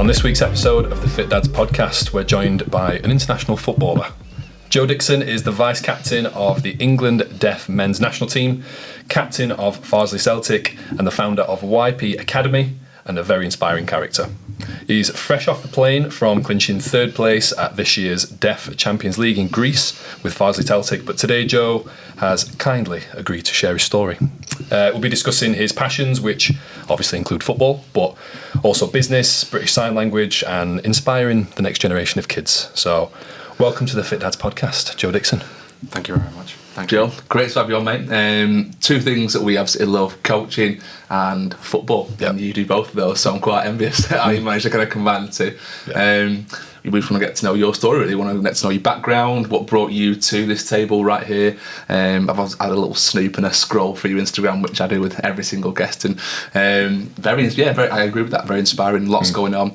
On this week's episode of the Fit Dads podcast, we're joined by an international footballer. Joe Dixon is the vice-captain of the England Deaf men's national team, captain of Farsley Celtic, and the founder of YP Academy, and a very inspiring character. He's fresh off the plane from clinching third place at this year's Deaf Champions League in Greece with Farsley Celtic, but today Joe has kindly agreed to share his story. We'll be discussing his passions, which obviously include football, but also business, British Sign Language, and inspiring the next generation of kids. So, welcome to the Fit Dads podcast, Joe Dixon. Thank you very much. Thank you. Joe, great to have you on, mate. Two things that we absolutely love, coaching and football. Yep. And you do both of those, so I'm quite envious how you managed to kind of combine the two. Yep. We just want to get to know your story, really. We want to get to know your background, what brought you to this table right here. I've had a little snoop and a scroll through your Instagram, which I do with every single guest. And I agree with that, very inspiring, lots going on.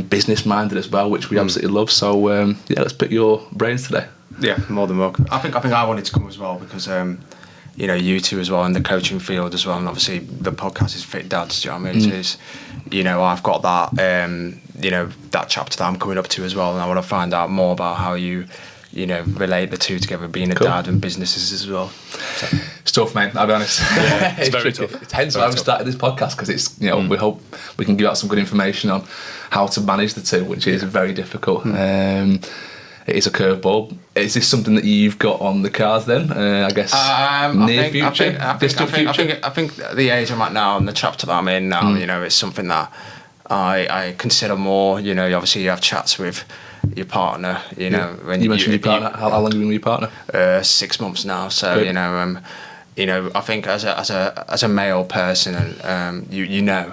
Business-minded as well, which we absolutely love. So, let's pick your brains today. Yeah, more than welcome. I think I wanted to come as well because you two as well in the coaching field as well, and obviously the podcast is Fit Dads. Do you know what I mean? It's, I've got that that chapter that I'm coming up to as well, and I want to find out more about how you relate the two together, being a dad and businesses as well. So. It's tough, mate. I'll be honest. Yeah, it's very tough. Hence why we started this podcast, because it's we hope we can give out some good information on how to manage the two, which is very difficult. It is a curveball. Is this something that you've got on the cards then? I guess near future, distant future. I think the age I'm at now and the chapter that I'm in now, it's something that I consider more. Obviously you have chats with your partner. When you mentioned your partner. How long have you been with your partner? 6 months now. So I think as a male person, and you know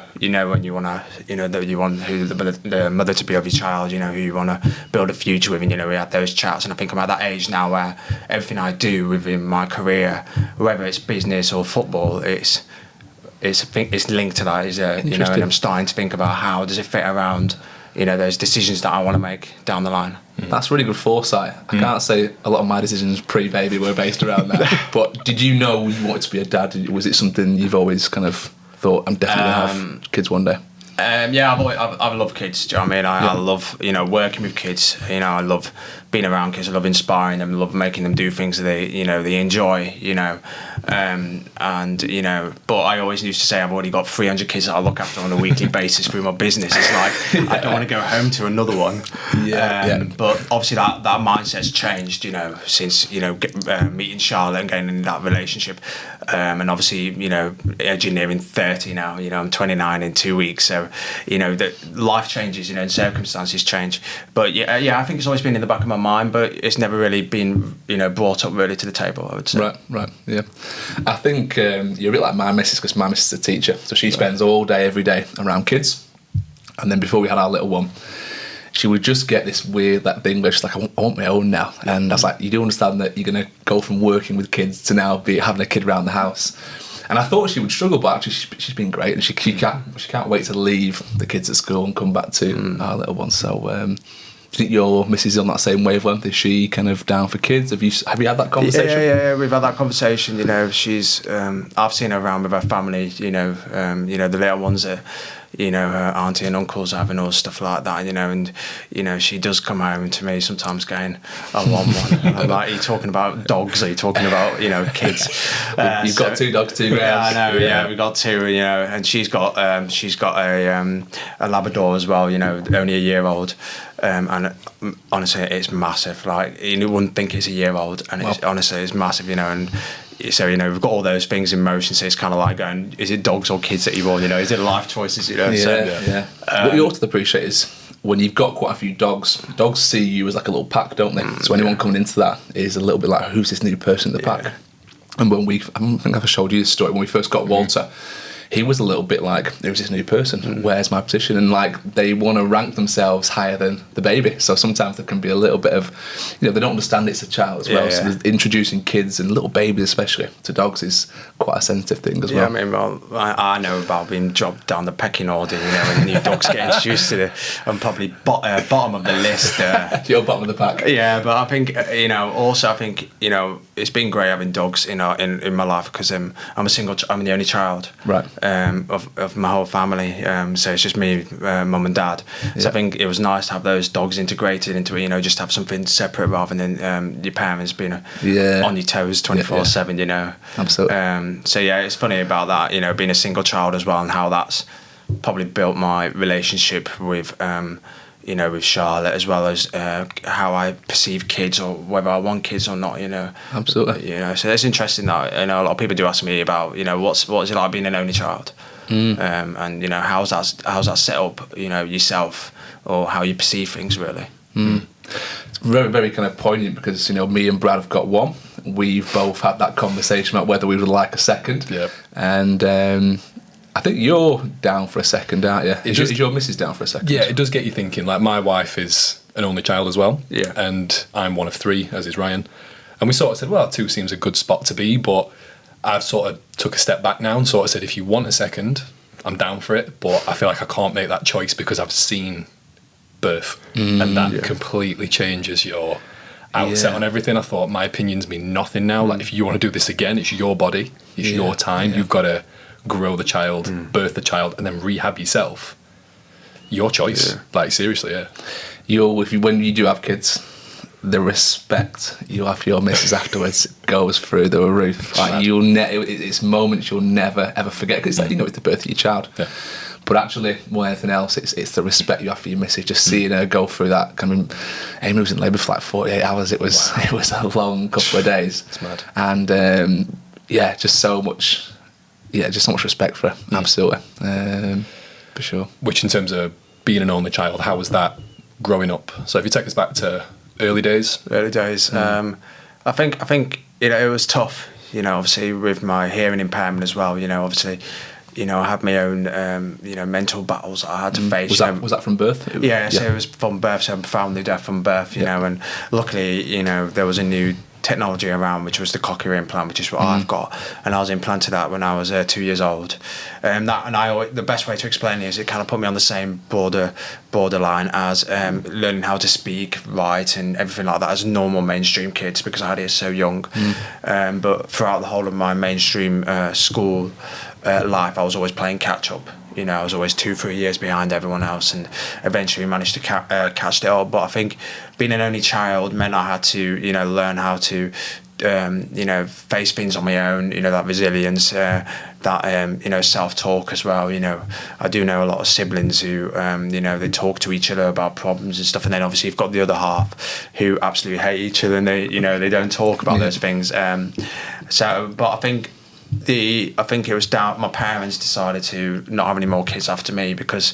when you want to, that you want the mother to be of your child, who you want to build a future with, and we had those chats, and I think I'm at that age now where everything I do within my career, whether it's business or football, it's linked to that, and I'm starting to think about how does it fit around those decisions that I want to make down the line. That's really good foresight. I can't say a lot of my decisions pre-baby were based around that. But did you know you wanted to be a dad? Was it something you've always kind of thought, I'm definitely going to have kids one day? I've loved kids. Do you know what I mean? I love working with kids. I love being around kids. I love inspiring them. I love making them do things that they enjoy. But I always used to say I've already got 300 kids that I look after on a weekly basis through my business. It's like I don't want to go home to another one. But obviously that mindset's changed. Since meeting Charlotte and getting in that relationship. And obviously edging nearing 30 now. I'm 29 in 2 weeks. So the life changes. And circumstances change. But I think it's always been in the back of my mind, but it's never really been brought up really to the table, I would say. Right, yeah. I think you're a bit like my missus, because my missus is a teacher, so she spends all day, every day around kids. And then before we had our little one, she would just get this weird thing where she's like, I want my own now. And I was like, you do understand that you're going to go from working with kids to now having a kid around the house. And I thought she would struggle, but actually she's been great, and she can't wait to leave the kids at school and come back to our little one. So do you think your missus is on that same wavelength? Is she kind of down for kids? Have you had that conversation? Yeah, we've had that conversation. She's I've seen her around with her family. The little ones that her auntie and uncles having all stuff like that. And she does come home to me sometimes going, I want one. And I'm like, are you talking about dogs? Are you talking about kids? You've got 2 dogs, 2 grounds. Yeah, I know. Yeah, we got 2. And she's got a Labrador as well. Only a year old. And honestly, it's massive. Like, you wouldn't think it's a year old, and it's massive. And so we've got all those things in motion. So it's kind of like going, is it dogs or kids that you want? Is it life choices? What you ought to appreciate is when you've got quite a few dogs see you as like a little pack, don't they? So anyone coming into that is a little bit like, who's this new person in the pack? And when I think I've showed you this story, when we first got Walter, he was a little bit like, who's this new person? Where's my position? And they want to rank themselves higher than the baby. So sometimes there can be a little bit of, they don't understand it's a child as well. So introducing kids and little babies especially to dogs is quite a sensitive thing as well. I know about being dropped down the pecking order, when new dogs get introduced to I'm probably bottom of the list. You're bottom of the pack. Yeah, but I think, also I think, it's been great having dogs in my life, because I'm the only child. Right. of my whole family. So it's just me, mum and dad. So I think it was nice to have those dogs integrated into it, just have something separate rather than your parents being on your toes 24/7, Absolutely. So yeah, it's funny about that, being a single child as well, and how that's probably built my relationship with with Charlotte, as well as how I perceive kids, or whether I want kids or not. Absolutely. So it's interesting that a lot of people do ask me about what is it like being an only child, and how's that set up, yourself, or how you perceive things really. It's very, very kind of poignant, because me and Brad have got one. We've both had that conversation about whether we would like a second. Yep. And I think you're down for a second, aren't you? Is your missus down for a second? Yeah, it does get you thinking. Like, my wife is an only child as well. Yeah. And I'm one of 3, as is Ryan. And we sort of said, well, 2 seems a good spot to be, but I've sort of took a step back now and sort of said, if you want a second, I'm down for it, but I feel like I can't make that choice because I've seen birth, and that completely changes your outset on everything. I thought my opinions mean nothing now. Like, if you want to do this again, it's your body, it's your time. You've got to grow the child, birth the child, and then rehab yourself. Your choice. Like, seriously, when you do have kids, the respect you have for your missus afterwards goes through the roof. Like, it's moments you'll never ever forget, because it's the birth of your child. Yeah. But actually, more than anything else, it's the respect you have for your missus. Just seeing her go through that. Amy was in labour for like 48 hours. It was a long couple of days. It's mad. And just so much. Yeah, just so much respect for her. Absolutely, for sure. Which, in terms of being an only child, how was that growing up? So if you take us back to early days. I think it was tough. Obviously with my hearing impairment as well. Obviously, I had my own mental battles I had to face. Was that from birth? So it was from birth. So I'm profoundly deaf from birth. And luckily, there was a new technology around, which was the cochlear implant, which is what I've got, and I was implanted that when I was 2 years old. The best way to explain it is it kind of put me on the same borderline as learning how to speak, write, and everything like that as normal mainstream kids, because I had it so young. But throughout the whole of my mainstream school life, I was always playing catch up. I was always 2-3 years behind everyone else, and eventually managed to catch it up. But I think being an only child meant I had to, learn how to, face things on my own. That resilience, that self-talk as well. I do know a lot of siblings who, they talk to each other about problems and stuff, and then obviously you've got the other half who absolutely hate each other, and they don't talk about those things. But I think it was down. My parents decided to not have any more kids after me, because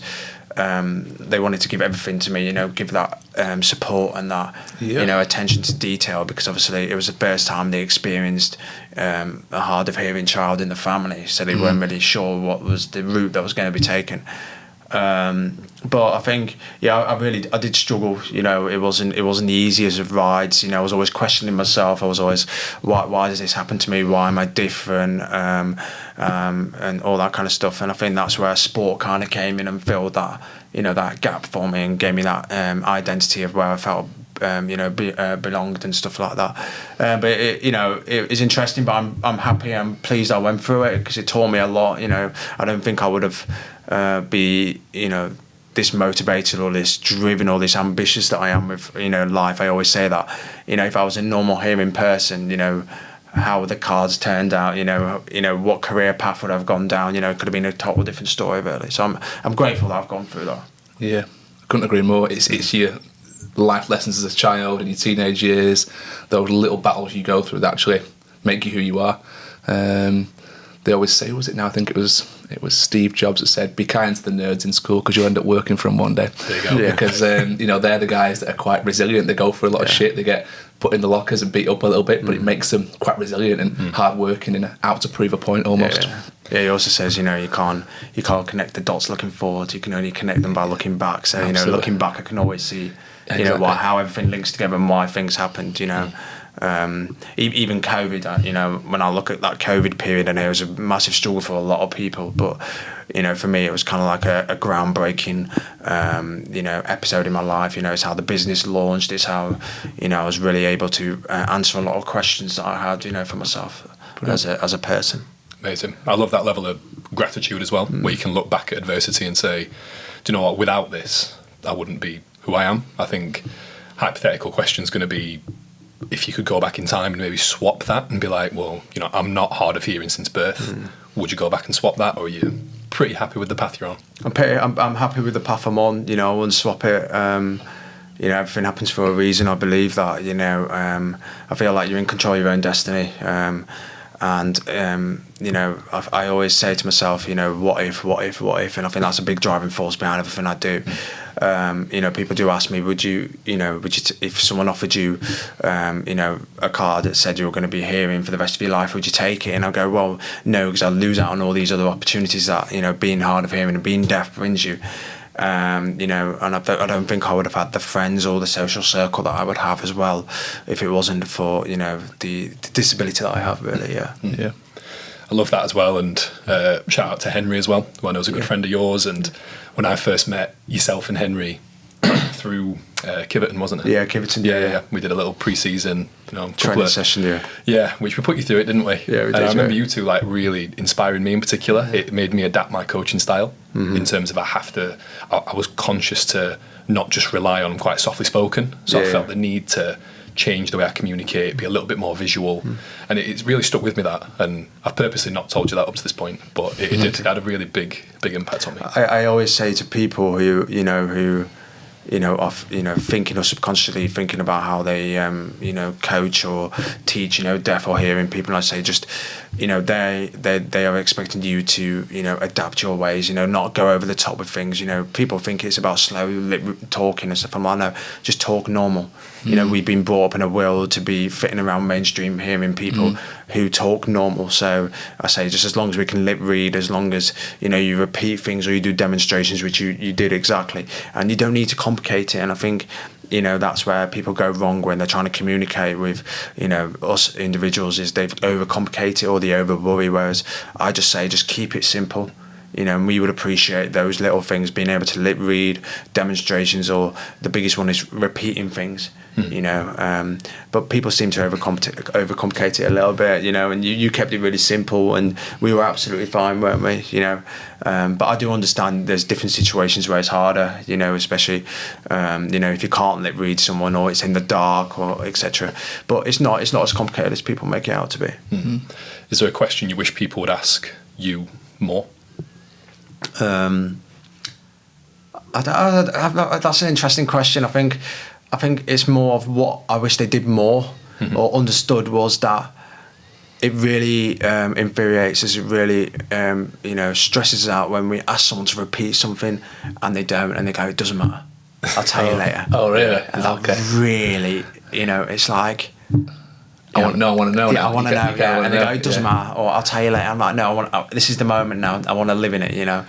they wanted to give everything to me. Give that support and that attention to detail, because obviously it was the first time they experienced a hard of hearing child in the family, so they weren't really sure what was the route that was going to be taken. But I think, I did struggle. It wasn't the easiest of rides. I was always questioning myself. I was always, why does this happen to me? Why am I different? And all that kind of stuff. And I think that's where sport kind of came in and filled that, that gap for me, and gave me that identity of where I felt, belonged and stuff like that. But it is interesting. But I'm happy. I'm pleased I went through it, because it taught me a lot. I don't think I would have this motivated or this driven or this ambitious that I am with life. I always say that if I was a normal hearing person, how the cards turned out, what career path would I have gone down, it could have been a total different story really. So I'm grateful that I've gone through that. Yeah, I couldn't agree more. It's your life lessons as a child in your teenage years, those little battles you go through that actually make you who you are. They always say, was it now? I think it was Steve Jobs that said, "Be kind to the nerds in school, because you end up working for them one day." There you go. Yeah. Because they're the guys that are quite resilient. They go through a lot of shit. They get put in the lockers and beat up a little bit, but it makes them quite resilient and hard-working and out to prove a point almost. Yeah, he also says, you can't connect the dots looking forward. You can only connect them by looking back. So looking back, I can always see how everything links together and why things happened. Even COVID, when I look at that COVID period, I know it was a massive struggle for a lot of people, but for me it was kind of like a groundbreaking episode in my life. It's how the business launched. It's how I was really able to answer a lot of questions that I had for myself as a person. Amazing. I love that level of gratitude as well, where you can look back at adversity and say, do you know what, without this, I wouldn't be who I am. I think hypothetical question is going to be, if you could go back in time and maybe swap that and be like, well, you know, I'm not hard of hearing since birth. Would you go back and swap that, or are you pretty happy with the path you're on? I'm happy with the path I'm on. You know, I wouldn't swap it. You know, everything happens for a reason. I believe that. You know, I feel like you're in control of your own destiny. You know, I always say to myself, you know, what if, and I think that's a big driving force behind everything I do. You know, people do ask me, would you if someone offered you, you know, a card that said you were going to be hearing for the rest of your life, would you take it? And I go, well, no, because I'll lose out on all these other opportunities that, you know, being hard of hearing and being deaf brings you. You know, and I don't think I would have had the friends or the social circle that I would have as well if it wasn't for, you know, the disability that I have, really. Yeah. I love that as well, and shout out to Henry as well, who I know is a good friend of yours. And when I first met yourself and Henry through Kiverton, wasn't it? Yeah, Kiverton. Yeah. We did a little pre-season, you know, training session. Yeah, which we put you through it, didn't we? Yeah, we did. And I remember you two like really inspiring me in particular. It made me adapt my coaching style in terms of I was conscious to not just rely on quite softly spoken, so I felt the need to change the way I communicate, be a little bit more visual, and it's really stuck with me, that. And I've purposely not told you that up to this point, but it did. It had a really big impact on me. I always say to people who are thinking or subconsciously thinking about how they coach or teach, you know, deaf or hearing people, and I say just, you know, they are expecting you to, you know, adapt your ways, you know, not go over the top with things. You know, people think it's about slow lip talking and stuff. I'm like, no, just talk normal. You know, we've been brought up in a world to be fitting around mainstream hearing people who talk normal. So I say, just as long as we can lip read, as long as, you know, you repeat things or you do demonstrations, which you did exactly, and you don't need to complicate it. And I think, you know, that's where people go wrong when they're trying to communicate with, you know, us individuals, is they've overcomplicate it or they over worry. Whereas I just say, just keep it simple. You know, and we would appreciate those little things, being able to lip read, demonstrations, or the biggest one is repeating things. You know, but people seem to overcomplicate it a little bit. You know, and you kept it really simple, and we were absolutely fine, weren't we? You know, but I do understand there's different situations where it's harder. You know, especially you know, if you can't lip read someone or it's in the dark or etc. But it's not as complicated as people make it out to be. Is there a question you wish people would ask you more? That's an interesting question. I think it's more of what I wish they did more or understood, was that it really infuriates us. It really you know, stresses us out when we ask someone to repeat something and they don't, and they go, it doesn't matter, I'll tell you later. Oh, really? And that really, you know, it's like, I want to know. Yeah, I want to know. And they go, it doesn't matter, or I'll tell you later. I'm like, no, this is the moment now. I want to live in it, you know.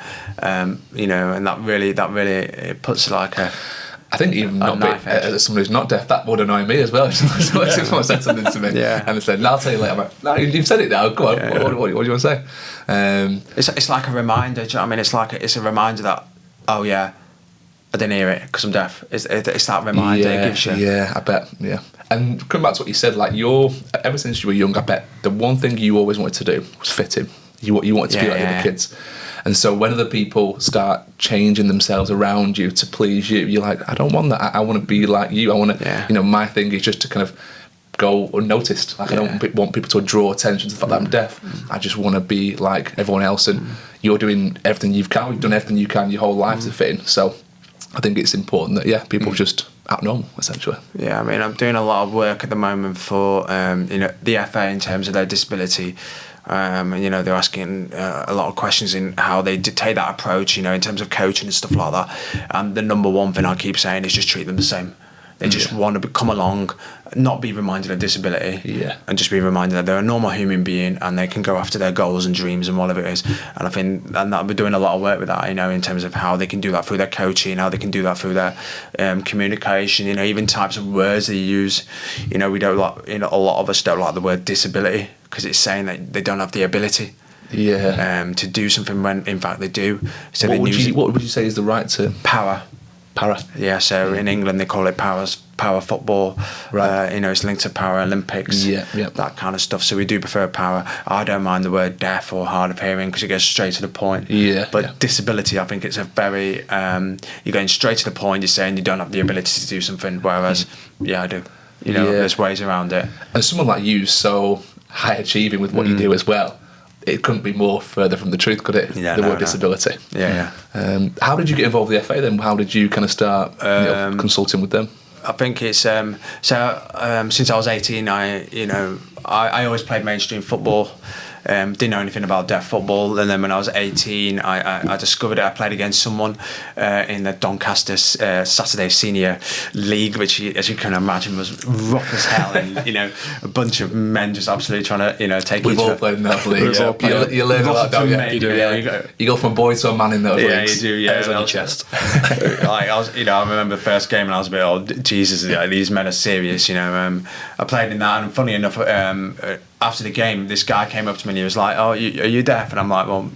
You know, and that really it puts like a. I think even not as someone who's not deaf, that would annoy me as well. If someone said something to me and they said, no, I'll tell you later. I'm like, no, you've said it now. Go on. What do you want to say? It's like a reminder. Do you know what I mean? It's a reminder that, oh yeah, I didn't hear it because I'm deaf. It's that reminder it gives you. Yeah, I bet. Yeah. And coming back to what you said, like ever since you were young, I bet the one thing you always wanted to do was fit in. You wanted to be like the other kids. And so when other people start changing themselves around you to please you, you're like, I don't want that. I want to be like you. I want to, you know, my thing is just to kind of go unnoticed. Like I don't want people to draw attention to the fact that I'm deaf. I just want to be like everyone else. And you're doing everything you can. You've done everything you can your whole life to fit in. So I think it's important that people just act normal, essentially. Yeah, I mean, I'm doing a lot of work at the moment for you know, the FA in terms of their disability. And you know, they're asking a lot of questions in how they take that approach, you know, in terms of coaching and stuff like that. And the number one thing I keep saying is just treat them the same. They just want to come along, not be reminded of disability, and just be reminded that they're a normal human being and they can go after their goals and dreams and whatever it is. And I think that we're doing a lot of work with that, you know, in terms of how they can do that through their coaching, how they can do that through their communication, you know, even types of words they use. You know, we don't like, you know, a lot of us don't like the word disability because it's saying that they don't have the ability to do something when in fact they do. So what would you say is the right term? Power. Para. Yeah, so in England they call it power football. Right. It's linked to Paralympics. Yeah. That kind of stuff. So we do prefer power. I don't mind the word deaf or hard of hearing because it goes straight to the point. Yeah. But disability, I think it's a very you're going straight to the point. You're saying you don't have the ability to do something, whereas I do. There's ways around it. And someone like you, so high achieving with what you do as well, it couldn't be more further from the truth, could it? Yeah, the word disability. Yeah. How did you get involved with the FA then? How did you kind of start consulting with them? I think it's since I was 18, I always played mainstream football. Didn't know anything about deaf football, and then when I was 18 I discovered it. I played against someone in the Doncaster Saturday Senior League, which as you can imagine was rough as hell, and a bunch of men just absolutely trying to take We've all played in that league. You learn a lot, don't you? You go from a boy to a man in those leagues. You do, Hairs on your chest. I remember the first game and I was a bit, oh Jesus, these men are serious. I played in that, and funny enough, after the game, this guy came up to me and he was like, "Oh, are you deaf?" And I'm like, "Well,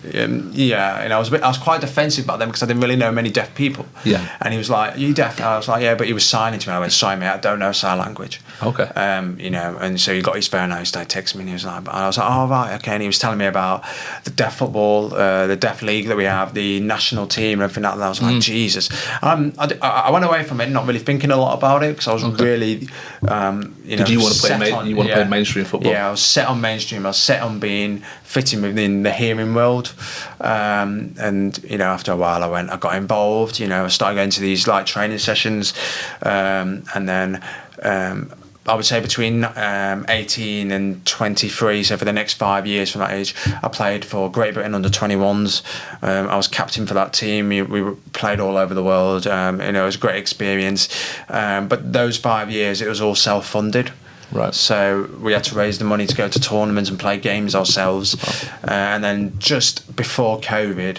yeah." And I was quite defensive about them because I didn't really know many deaf people. Yeah. And he was like, "Are you deaf?" And I was like, "Yeah," but he was signing to me. I went, "Sorry, mate, I don't know sign language." Okay. And so he got his phone out, he started texting me, and he was like, and I was like, "Oh, right, okay." And he was telling me about the deaf football, the deaf league that we have, the national team, and everything like that. I was like, Jesus. I went away from it, not really thinking a lot about it because I was really, Did you want to play mainstream football? Yeah, I was set on mainstream. I was set on being fitting within the hearing world, and after a while I got involved. I started going to these training sessions, and then I would say between 18 and 23, so for the next 5 years from that age, I played for Great Britain under 21s. I was captain for that team. We played all over the world. It was a great experience. But those 5 years, it was all self-funded. Right. So we had to raise the money to go to tournaments and play games ourselves. And then just before COVID,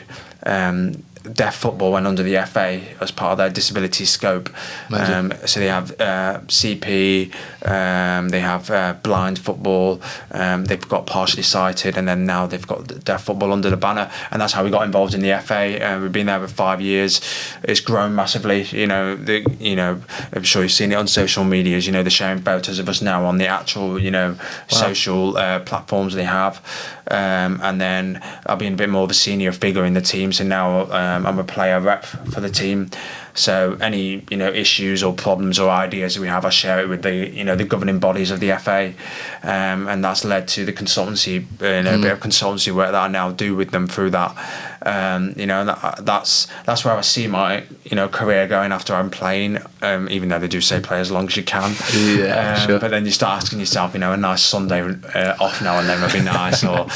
deaf football went under the FA as part of their disability scope. So they have CP, they have blind football, they've got partially sighted, and then now they've got deaf football under the banner, and that's how we got involved in the FA. We've been there for 5 years. It's grown massively. I'm sure you've seen it on social medias. They're sharing photos of us now on the actual social platforms they have. And then I've been a bit more of a senior figure in the team, so now I'm a player rep for the team. So any issues or problems or ideas that we have, I share it with the governing bodies of the FA, and that's led to the consultancy, a bit of consultancy work that I now do with them through that. And that's where I see my career going after I'm playing. Even though they do say play as long as you can. Yeah, sure. But then you start asking yourself, a nice Sunday off now and then would be nice, or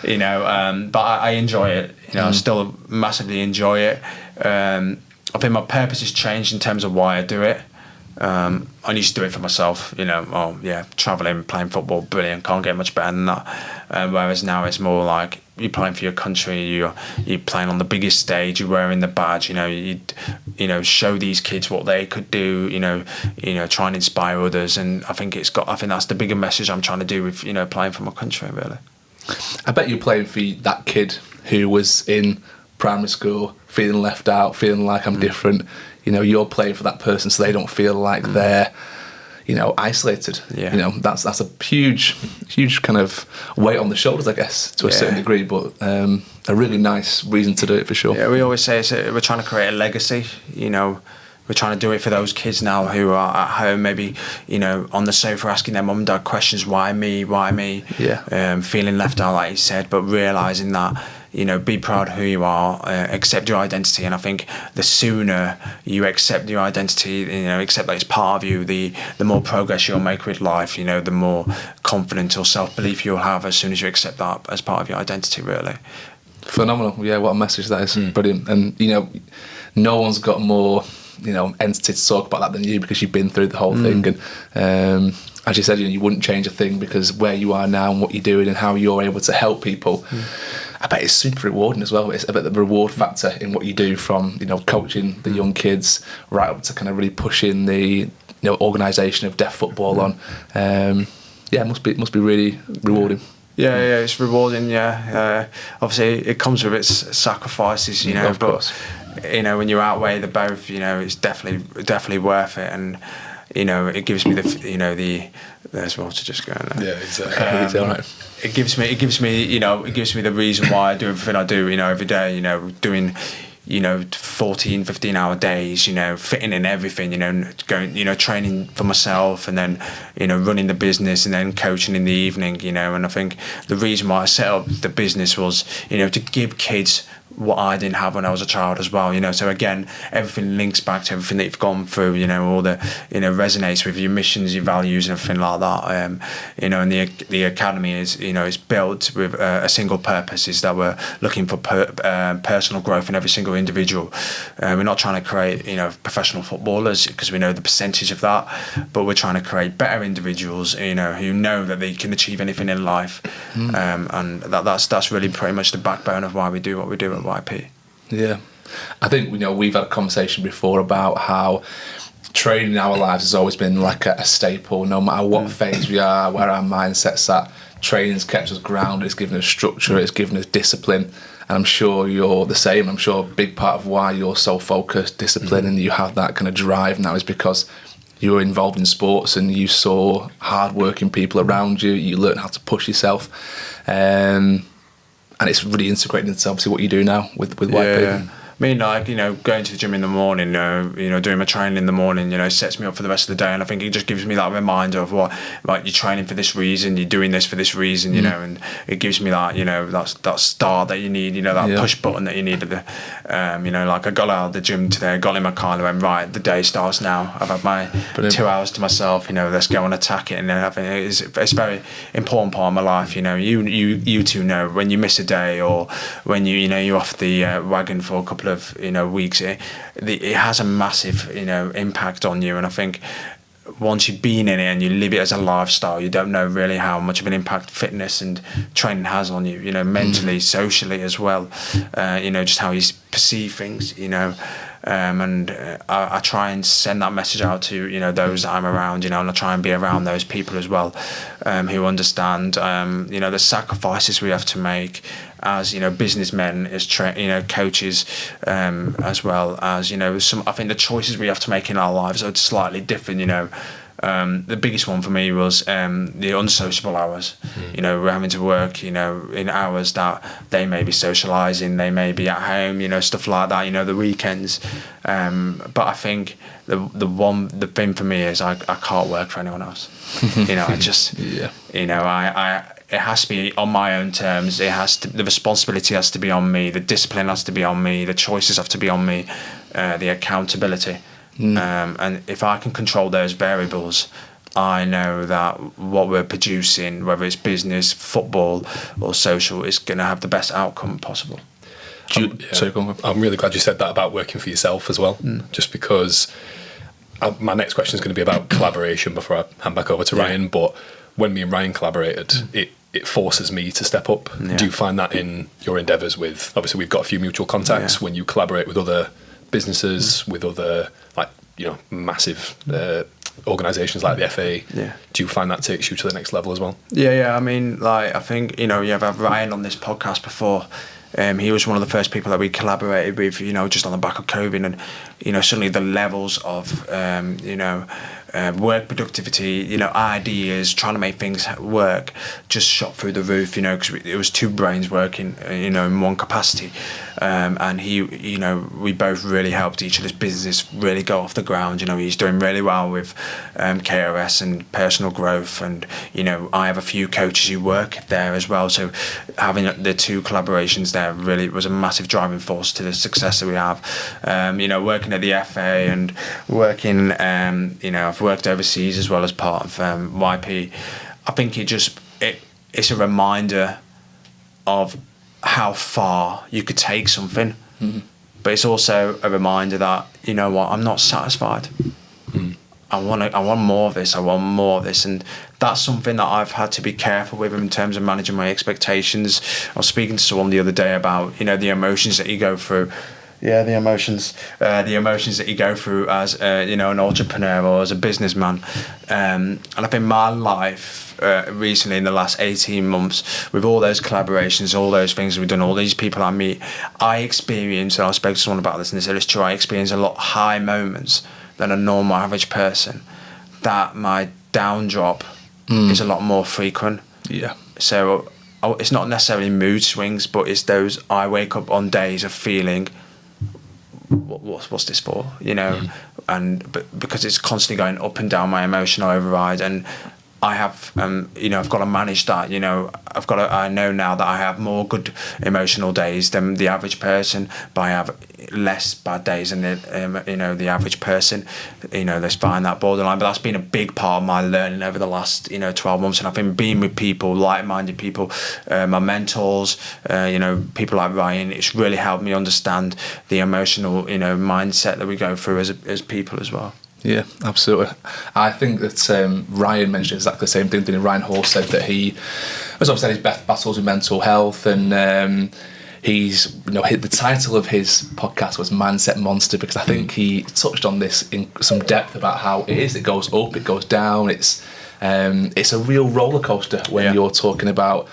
but I enjoy it. I still massively enjoy it. I think my purpose has changed in terms of why I do it. I used to do it for myself, travelling, playing football, brilliant, can't get much better than that. Whereas now it's more like you're playing for your country, you're playing on the biggest stage, you're wearing the badge, you show these kids what they could do, try and inspire others, and I think that's the bigger message I'm trying to do with playing for my country, really. I bet you're playing for that kid who was in primary school feeling left out, feeling like I'm different. You're playing for that person so they don't feel like they're isolated. That's a huge kind of weight on the shoulders, I guess, to a certain degree, but a really nice reason to do it for sure. We always say we're trying to create a legacy. We're trying to do it for those kids now who are at home, maybe, on the sofa asking their mum and dad questions, why me? Yeah. Feeling left out, like you said, but realising that, be proud of who you are, accept your identity. And I think the sooner you accept your identity, accept that it's part of you, the more progress you'll make with life, the more confidence or self-belief you'll have as soon as you accept that as part of your identity, really. Phenomenal. Yeah, what a message that is. Brilliant. And, no one's got more entity to talk about that than you, because you've been through the whole thing, and as you said, you wouldn't change a thing, because where you are now and what you're doing and how you're able to help people, I bet it's super rewarding as well. It's about the reward factor in what you do, from coaching the young kids right up to kind of really pushing the organisation of deaf football on. It must be really rewarding. Yeah, it's rewarding. Obviously it comes with its sacrifices, Of but course. when you outweigh the both, it's definitely worth it. And it gives me there's more to just go in there. Yeah, exactly. All right. It gives me the reason why I do everything I do, every day, doing 14, 15-hour days, fitting in everything, going, training for myself, and then, running the business, and then coaching in the evening, and I think the reason why I set up the business was, to give kids what I didn't have when I was a child as well, so again, everything links back to everything that you've gone through, all the, resonates with your missions, your values, and everything like that, and the academy is, is built with a single purpose, is that we're looking for personal growth in every single individual. We're not trying to create, professional footballers, because we know the percentage of that, but we're trying to create better individuals, who know that they can achieve anything in life, and that's really pretty much the backbone of why we do what we do at YP. Yeah, I think we've had a conversation before about how training in our lives has always been like a staple, no matter what phase we are, where our mindset's at. Training's kept us grounded, it's given us structure, it's given us discipline, and I'm sure you're the same. I'm sure a big part of why you're so focused, disciplined, and you have that kind of drive now is because you were involved in sports and you saw hard-working people around you, you learned how to push yourself, and it's really integrated into obviously what you do now with YP. Yeah. I mean, going to the gym in the morning, doing my training in the morning, sets me up for the rest of the day. And I think it just gives me that reminder of you're training for this reason, you're doing this for this reason, and it gives me that, that start that you need, that push button that you need. I got out of the gym today, got in my car and went, right, the day starts now. I've had my 2 hours to myself, let's go and attack it. And then I think it's a very important part of my life, you two know, when you miss a day or when you're off the wagon for a couple of weeks, it has a massive impact on you. And I think once you've been in it and you live it as a lifestyle, you don't know really how much of an impact fitness and training has on you, mentally, socially as well, just how you perceive things, and I try and send that message out to those that I'm around, and I try and be around those people as well, who understand the sacrifices we have to make as businessmen, as coaches, as well as I think the choices we have to make in our lives are slightly different. The biggest one for me was the unsociable hours. We're having to work, in hours that they may be socialising, they may be at home, stuff like that. The weekends. But I think the thing for me is I can't work for anyone else. I just, it has to be on my own terms. The responsibility has to be on me. The discipline has to be on me. The choices have to be on me. The accountability. And if I can control those variables, I know that what we're producing, whether it's business, football, or social, is going to have the best outcome possible. I'm really glad you said that about working for yourself as well, just because my next question is going to be about collaboration before I hand back over to Ryan. But when me and Ryan collaborated, it forces me to step up. Do you find that in your endeavours with, obviously we've got a few mutual contacts, when you collaborate with other businesses, with other massive organisations like the FA, do you find that takes you to the next level as well? I mean, I think you have had Ryan on this podcast before. He was one of the first people that we collaborated with, just on the back of COVID, and suddenly the levels of work productivity, ideas, trying to make things work, just shot through the roof, because it was two brains working, in one capacity, and we both really helped each other's business really go off the ground. He's doing really well with KRS and personal growth, and I have a few coaches who work there as well, so having the two collaborations there really was a massive driving force to the success that we have. Working at the FA and working, I've worked overseas as well as part of YP. I think it's a reminder of how far you could take something, but it's also a reminder that I'm not satisfied. I want more of this. I want more of this, and that's something that I've had to be careful with in terms of managing my expectations. I was speaking to someone the other day about the emotions that you go through the emotions that you go through as an entrepreneur or as a businessman, and I think my life recently in the last 18 months, with all those collaborations, all those things we've done, all these people I meet, I experience, and I spoke to someone about this and they said it's true, I experience a lot higher moments than a normal average person, that my down drop is a lot more frequent. So it's not necessarily mood swings, but it's those, I wake up on days of feeling, what's this for, and because it's constantly going up and down my emotional override, and I have, I've got to manage that. I know now that I have more good emotional days than the average person, but I have less bad days than the average person. Let's find that borderline. But that's been a big part of my learning over the last 12 months, and I've been being with people, like-minded people, my mentors, people like Ryan. It's really helped me understand the emotional, mindset that we go through as people as well. Yeah, absolutely. I think that Ryan mentioned exactly the same thing. Didn't he? Ryan Hall said that he was obviously had his battles with mental health, and he's hit the title of his podcast was Mindset Monster, because I think he touched on this in some depth about how it is. It goes up, it goes down. It's a real roller coaster when you're talking about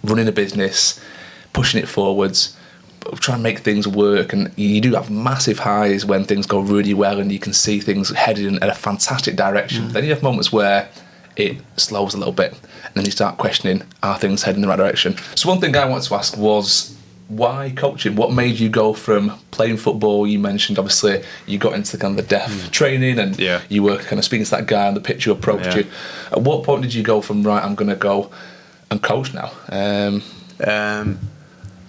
running a business, pushing it forwards, trying to make things work, and you do have massive highs when things go really well and you can see things headed in a fantastic direction. Then you have moments where it slows a little bit and then you start questioning, are things heading in the right direction? So one thing I wanted to ask was, why coaching? What made you go from playing football? You mentioned obviously you got into kind of the deaf training, and you were kind of speaking to that guy on the pitch who approached you. At what point did you go from, right, I'm going to go and coach now?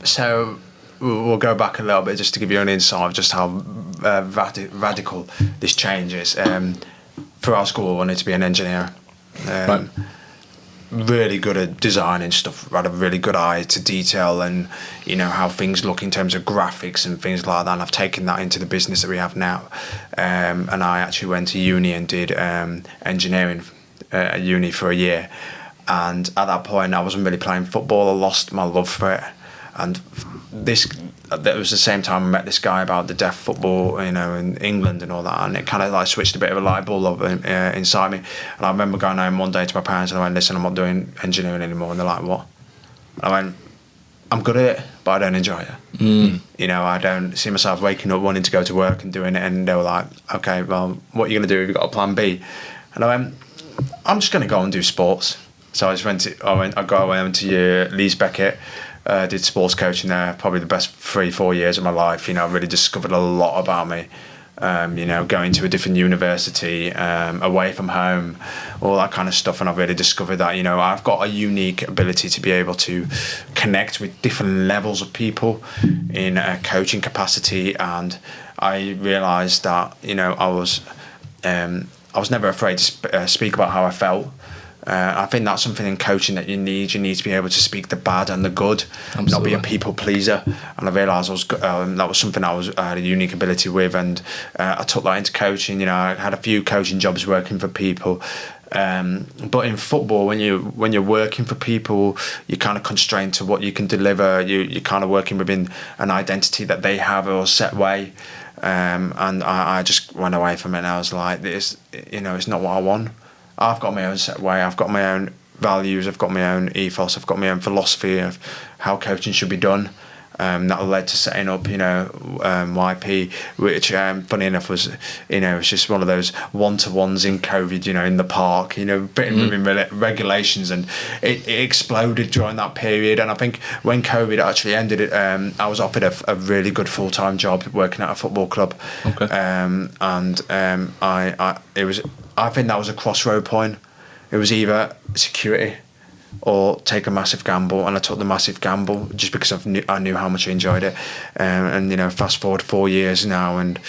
So we'll go back a little bit just to give you an insight of just how radical this change is. For our school, I wanted to be an engineer. Right. Really good at designing stuff, had a really good eye to detail and how things look in terms of graphics and things like that, and I've taken that into the business that we have now. And I actually went to uni and did engineering at uni for a year, and at that point I wasn't really playing football. I lost my love for it, and that was the same time I met this guy about the deaf football, in England and all that, and it kind of like switched a bit of a light bulb inside me. And I remember going home one day to my parents and I went, listen, I'm not doing engineering anymore. And they're like, what? And I went, I'm good at it, but I don't enjoy it. I don't see myself waking up wanting to go to work and doing it. And they were like, okay, well, what are you going to do? Have you got a plan B? And I went, I'm just going to go and do sports. So I went to Leeds Beckett. Did sports coaching there, probably the best 3-4 years of my life. Really discovered a lot about me. Going to a different university, away from home, all that kind of stuff. And I've really discovered that, I've got a unique ability to be able to connect with different levels of people in a coaching capacity. And I realised that, I was never afraid to speak about how I felt. I think that's something in coaching that you need. You need to be able to speak the bad and the good, not be a people pleaser. And I realised that was something I had a unique ability with, and I took that into coaching. I had a few coaching jobs working for people, but in football, when you're working for people, you're kind of constrained to what you can deliver. You're kind of working within an identity that they have or a set way. And I just went away from it, and I was like, this, it's not what I want. I've got my own set way, I've got my own values, I've got my own ethos, I've got my own philosophy of how coaching should be done. That led to setting up, YP, which, funny enough, was, it's just one of those one-to-ones in COVID, in the park, fitting within regulations, and it exploded during that period. And I think when COVID actually ended, I was offered a really good full-time job working at a football club. Okay. I think that was a crossroad point. It was either security or take a massive gamble, and I took the massive gamble just because I knew how much I enjoyed it. And fast forward 4 years now, and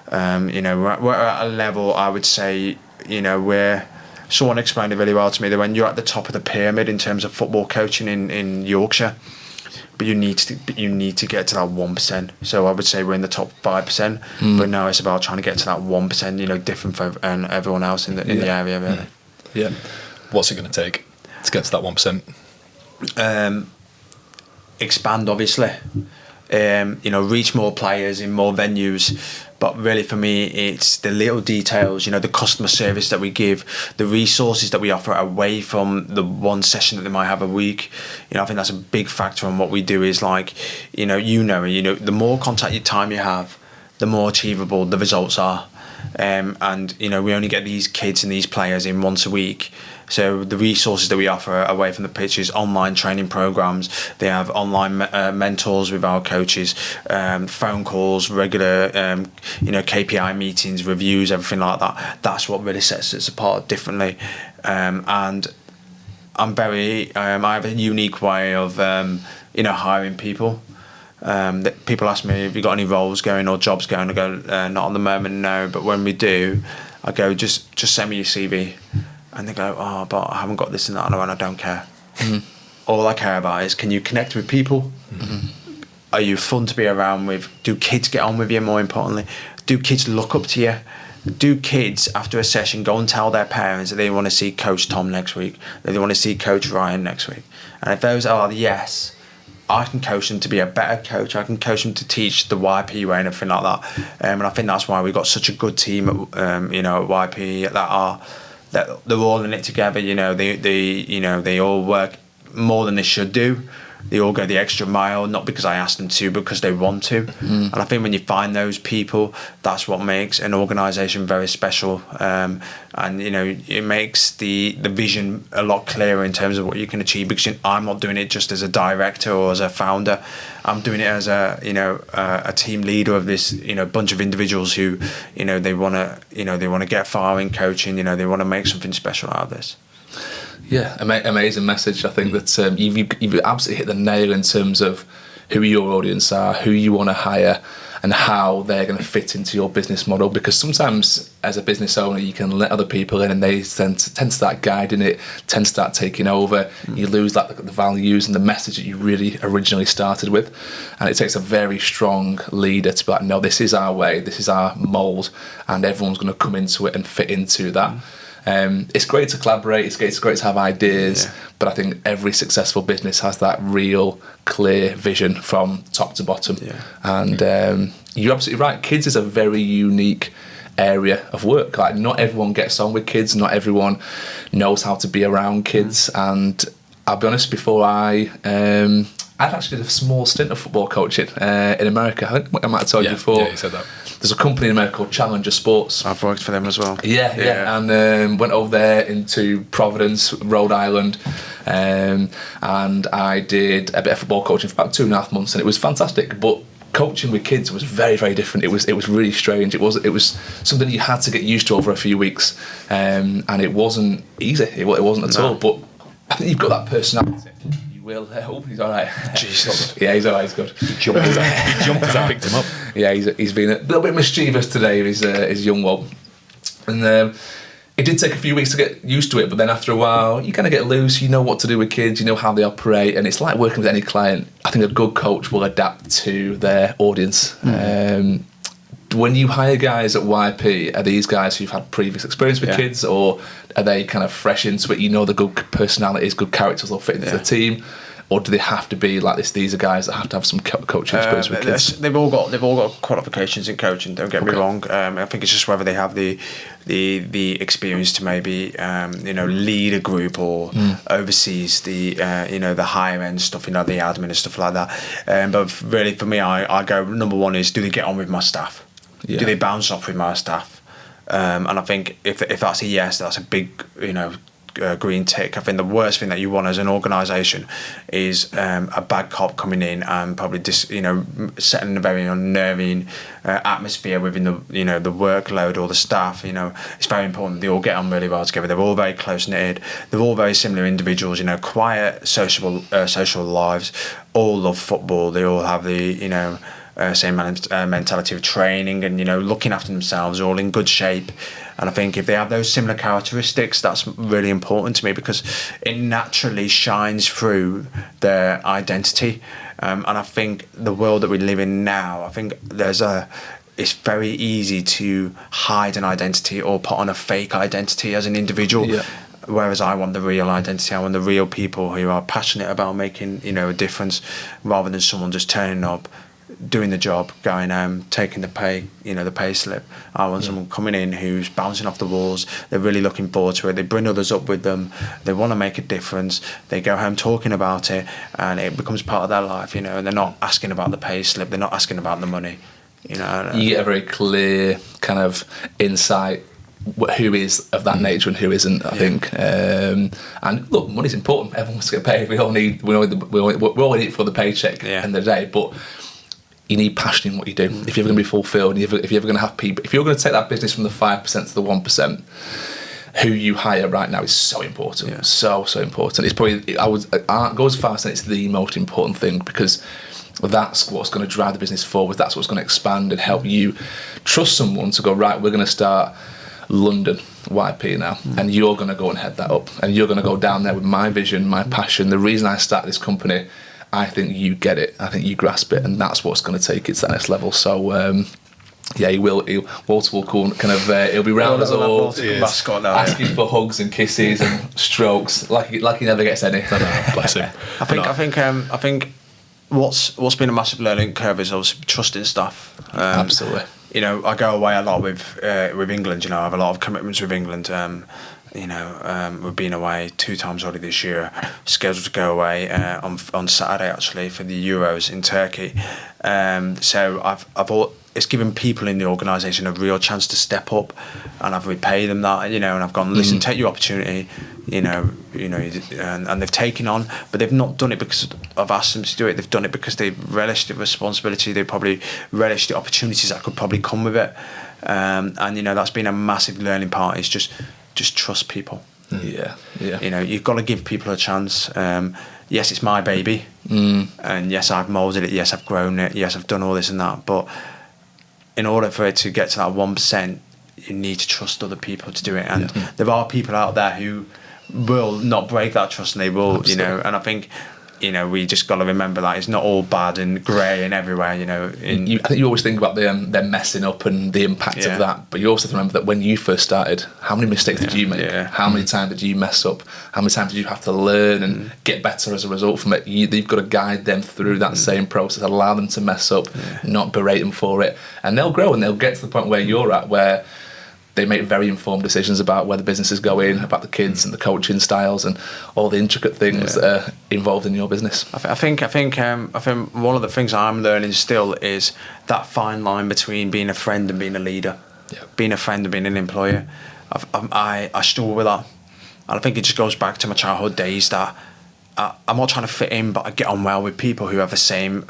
we're at a level, I would say, where someone explained it really well to me, that when you're at the top of the pyramid in terms of football coaching in Yorkshire, but you need to get to that 1%. So I would say we're in the top 5%, but now it's about trying to get to that 1%, different from everyone else in the area, really. Yeah. What's it going to take to get to that 1%? Expand, obviously. reach more players in more venues. But really, for me, it's the little details, the customer service that we give, the resources that we offer away from the one session that they might have a week. I think that's a big factor on what we do is like, the more contact time you have, the more achievable the results are. And we only get these kids and these players in once a week. So the resources that we offer away from the pitch is online training programs. They have online mentors with our coaches, phone calls, regular, KPI meetings, reviews, everything like that. That's what really sets us apart differently. And I'm I have a unique way of, hiring people. That people ask me, have you got any roles going or jobs going? I go, not at the moment, no. But when we do, I go, just send me your CV. And they go, oh, but I haven't got this and that, and I don't care. Mm-hmm. All I care about is, can you connect with people? Mm-hmm. Are you fun to be around with? Do kids get on with you, more importantly? Do kids look up to you? Do kids, after a session, go and tell their parents that they want to see Coach Tom next week, that they want to see Coach Ryan next week? And if those are the yes, I can coach them to be a better coach. I can coach them to teach the YP way and everything like that. And I think that's why we've got such a good team at YP that they're all in it together. They all work more than they should do. They all go the extra mile, not because I ask them to, because they want to. Mm. And I think when you find those people, that's what makes an organisation very special. It makes the vision a lot clearer in terms of what you can achieve, because I'm not doing it just as a director or as a founder. I'm doing it as a team leader of this bunch of individuals who they want to get far in coaching. They want to make something special out of this. Yeah, amazing message. I think that you've absolutely hit the nail in terms of who your audience are, who you want to hire, and how they're going to fit into your business model. Because sometimes, as a business owner, you can let other people in, and they tend to start guiding it, tend to start taking over. Mm. You lose the values and the message that you really originally started with. And it takes a very strong leader to be like, no, this is our way, this is our mould, and everyone's going to come into it and fit into that. Mm. It's great to collaborate, it's great to have ideas, but I think every successful business has that real clear vision from top to bottom. Yeah. And you're absolutely right, kids is a very unique area of work. Like, not everyone gets on with kids, not everyone knows how to be around kids. And I'll be honest, before I actually did a small stint of football coaching in America. I think I might have told you before. Yeah, you said that. There's a company in America called Challenger Sports. I've worked for them as well. Yeah. And went over there into Providence, Rhode Island, and I did a bit of football coaching for about 2.5 months, and it was fantastic. But coaching with kids was very, very different. It was really strange. It was something you had to get used to over a few weeks, and it wasn't easy. It wasn't at all. But I think you've got that personality. Will help. He's all right. Jesus. Yeah, he's all right. He's good. He jumped as I picked him up. Yeah, he's been a little bit mischievous today with his young one. And it did take a few weeks to get used to it, but then after a while, you kind of get loose. You know what to do with kids. You know how they operate. And it's like working with any client. I think a good coach will adapt to their audience. When you hire guys at YP, are these guys who've had previous experience with kids, or are they kind of fresh into it? You know, the good personalities, good characters will fit into the team, or do they have to be like this? These are guys that have to have some coaching experience with kids. They've all got qualifications in coaching. Don't get me wrong. I think it's just whether they have the experience to maybe lead a group or oversees the the higher end stuff, the admin and stuff like that. But really, for me, I go, number one is, do they get on with my staff? Yeah. Do they bounce off with my staff? And I think if that's a yes, that's a big green tick. I think the worst thing that you want as an organisation is a bad cop coming in and probably just setting a very unnerving atmosphere within the the workload or the staff. It's very important they all get on really well together. They're all very close knitted. They're all very similar individuals. Quiet, social lives. All love football. They all have the same mentality of training and looking after themselves, all in good shape. And I think if they have those similar characteristics, that's really important to me, because it naturally shines through their identity. And I think the world that we live in now, I think it's very easy to hide an identity or put on a fake identity as an individual. Yeah. Whereas I want the real identity. I want the real people who are passionate about making a difference, rather than someone just turning up, doing the job, going home, taking the pay slip. I want someone coming in who's bouncing off the walls. They're really looking forward to it. They bring others up with them. They want to make a difference. They go home talking about it, and it becomes part of their life, and they're not asking about the pay slip. They're not asking about the money, You get a very clear kind of insight who is of that nature and who isn't, I think. And look, money's important. Everyone wants to get paid. We all need it for the paycheck at the end of the day. But you need passion in what you do. If you're ever going to be fulfilled, if you're ever going to have people, if you're going to take that business from the 5% to the 1%, who you hire right now is so important. Yeah. So important. It's probably, I would go as far as saying it's the most important thing, because that's what's going to drive the business forward. That's what's going to expand and help you trust someone to go, right, we're going to start London YP now, and you're going to go and head that up, and you're going to go down there with my vision, my passion. The reason I started this company, I think you get it. I think you grasp it, and that's what's going to take it to that next level. So he will. Walter will kind of. He'll be round us all, asking for hugs and kisses and strokes, like he never gets any. Bless him. I think what's been a massive learning curve is also trusting staff. Absolutely. I go away a lot with England. I have a lot of commitments with England. We've been away 2 times already this year. Scheduled to go away on Saturday actually for the Euros in Turkey. So it's given people in the organisation a real chance to step up, and I've repaid them that. And I've gone, listen, take your opportunity. And they've taken on, but they've not done it because I've asked them to do it. They've done it because they've relished the responsibility. They probably relished the opportunities that could probably come with it. And that's been a massive learning part. Is just trust people. Yeah. You've got to give people a chance. Yes, it's my baby, and yes, I've moulded it. Yes, I've grown it. Yes, I've done all this and that. But in order for it to get to that 1%, you need to trust other people to do it. And there are people out there who will not break that trust, and they will. Absolutely. And I think we just got to remember that it's not all bad and grey and everywhere. I think you always think about them messing up and the impact of that, but you also have to remember that when you first started, how many mistakes did you make? How many times did you mess up? How many times did you have to learn and get better as a result from it? You've got to guide them through that same process, allow them to mess up, not berate them for it, and they'll grow and they'll get to the point where you're at, where they make very informed decisions about where the business is going, about the kids and the coaching styles and all the intricate things that are involved in your business. I think one of the things I'm learning still is that fine line between being a friend and being a leader, being a friend and being an employer. I struggle with that, and I think it just goes back to my childhood days that I'm not trying to fit in, but I get on well with people who have the same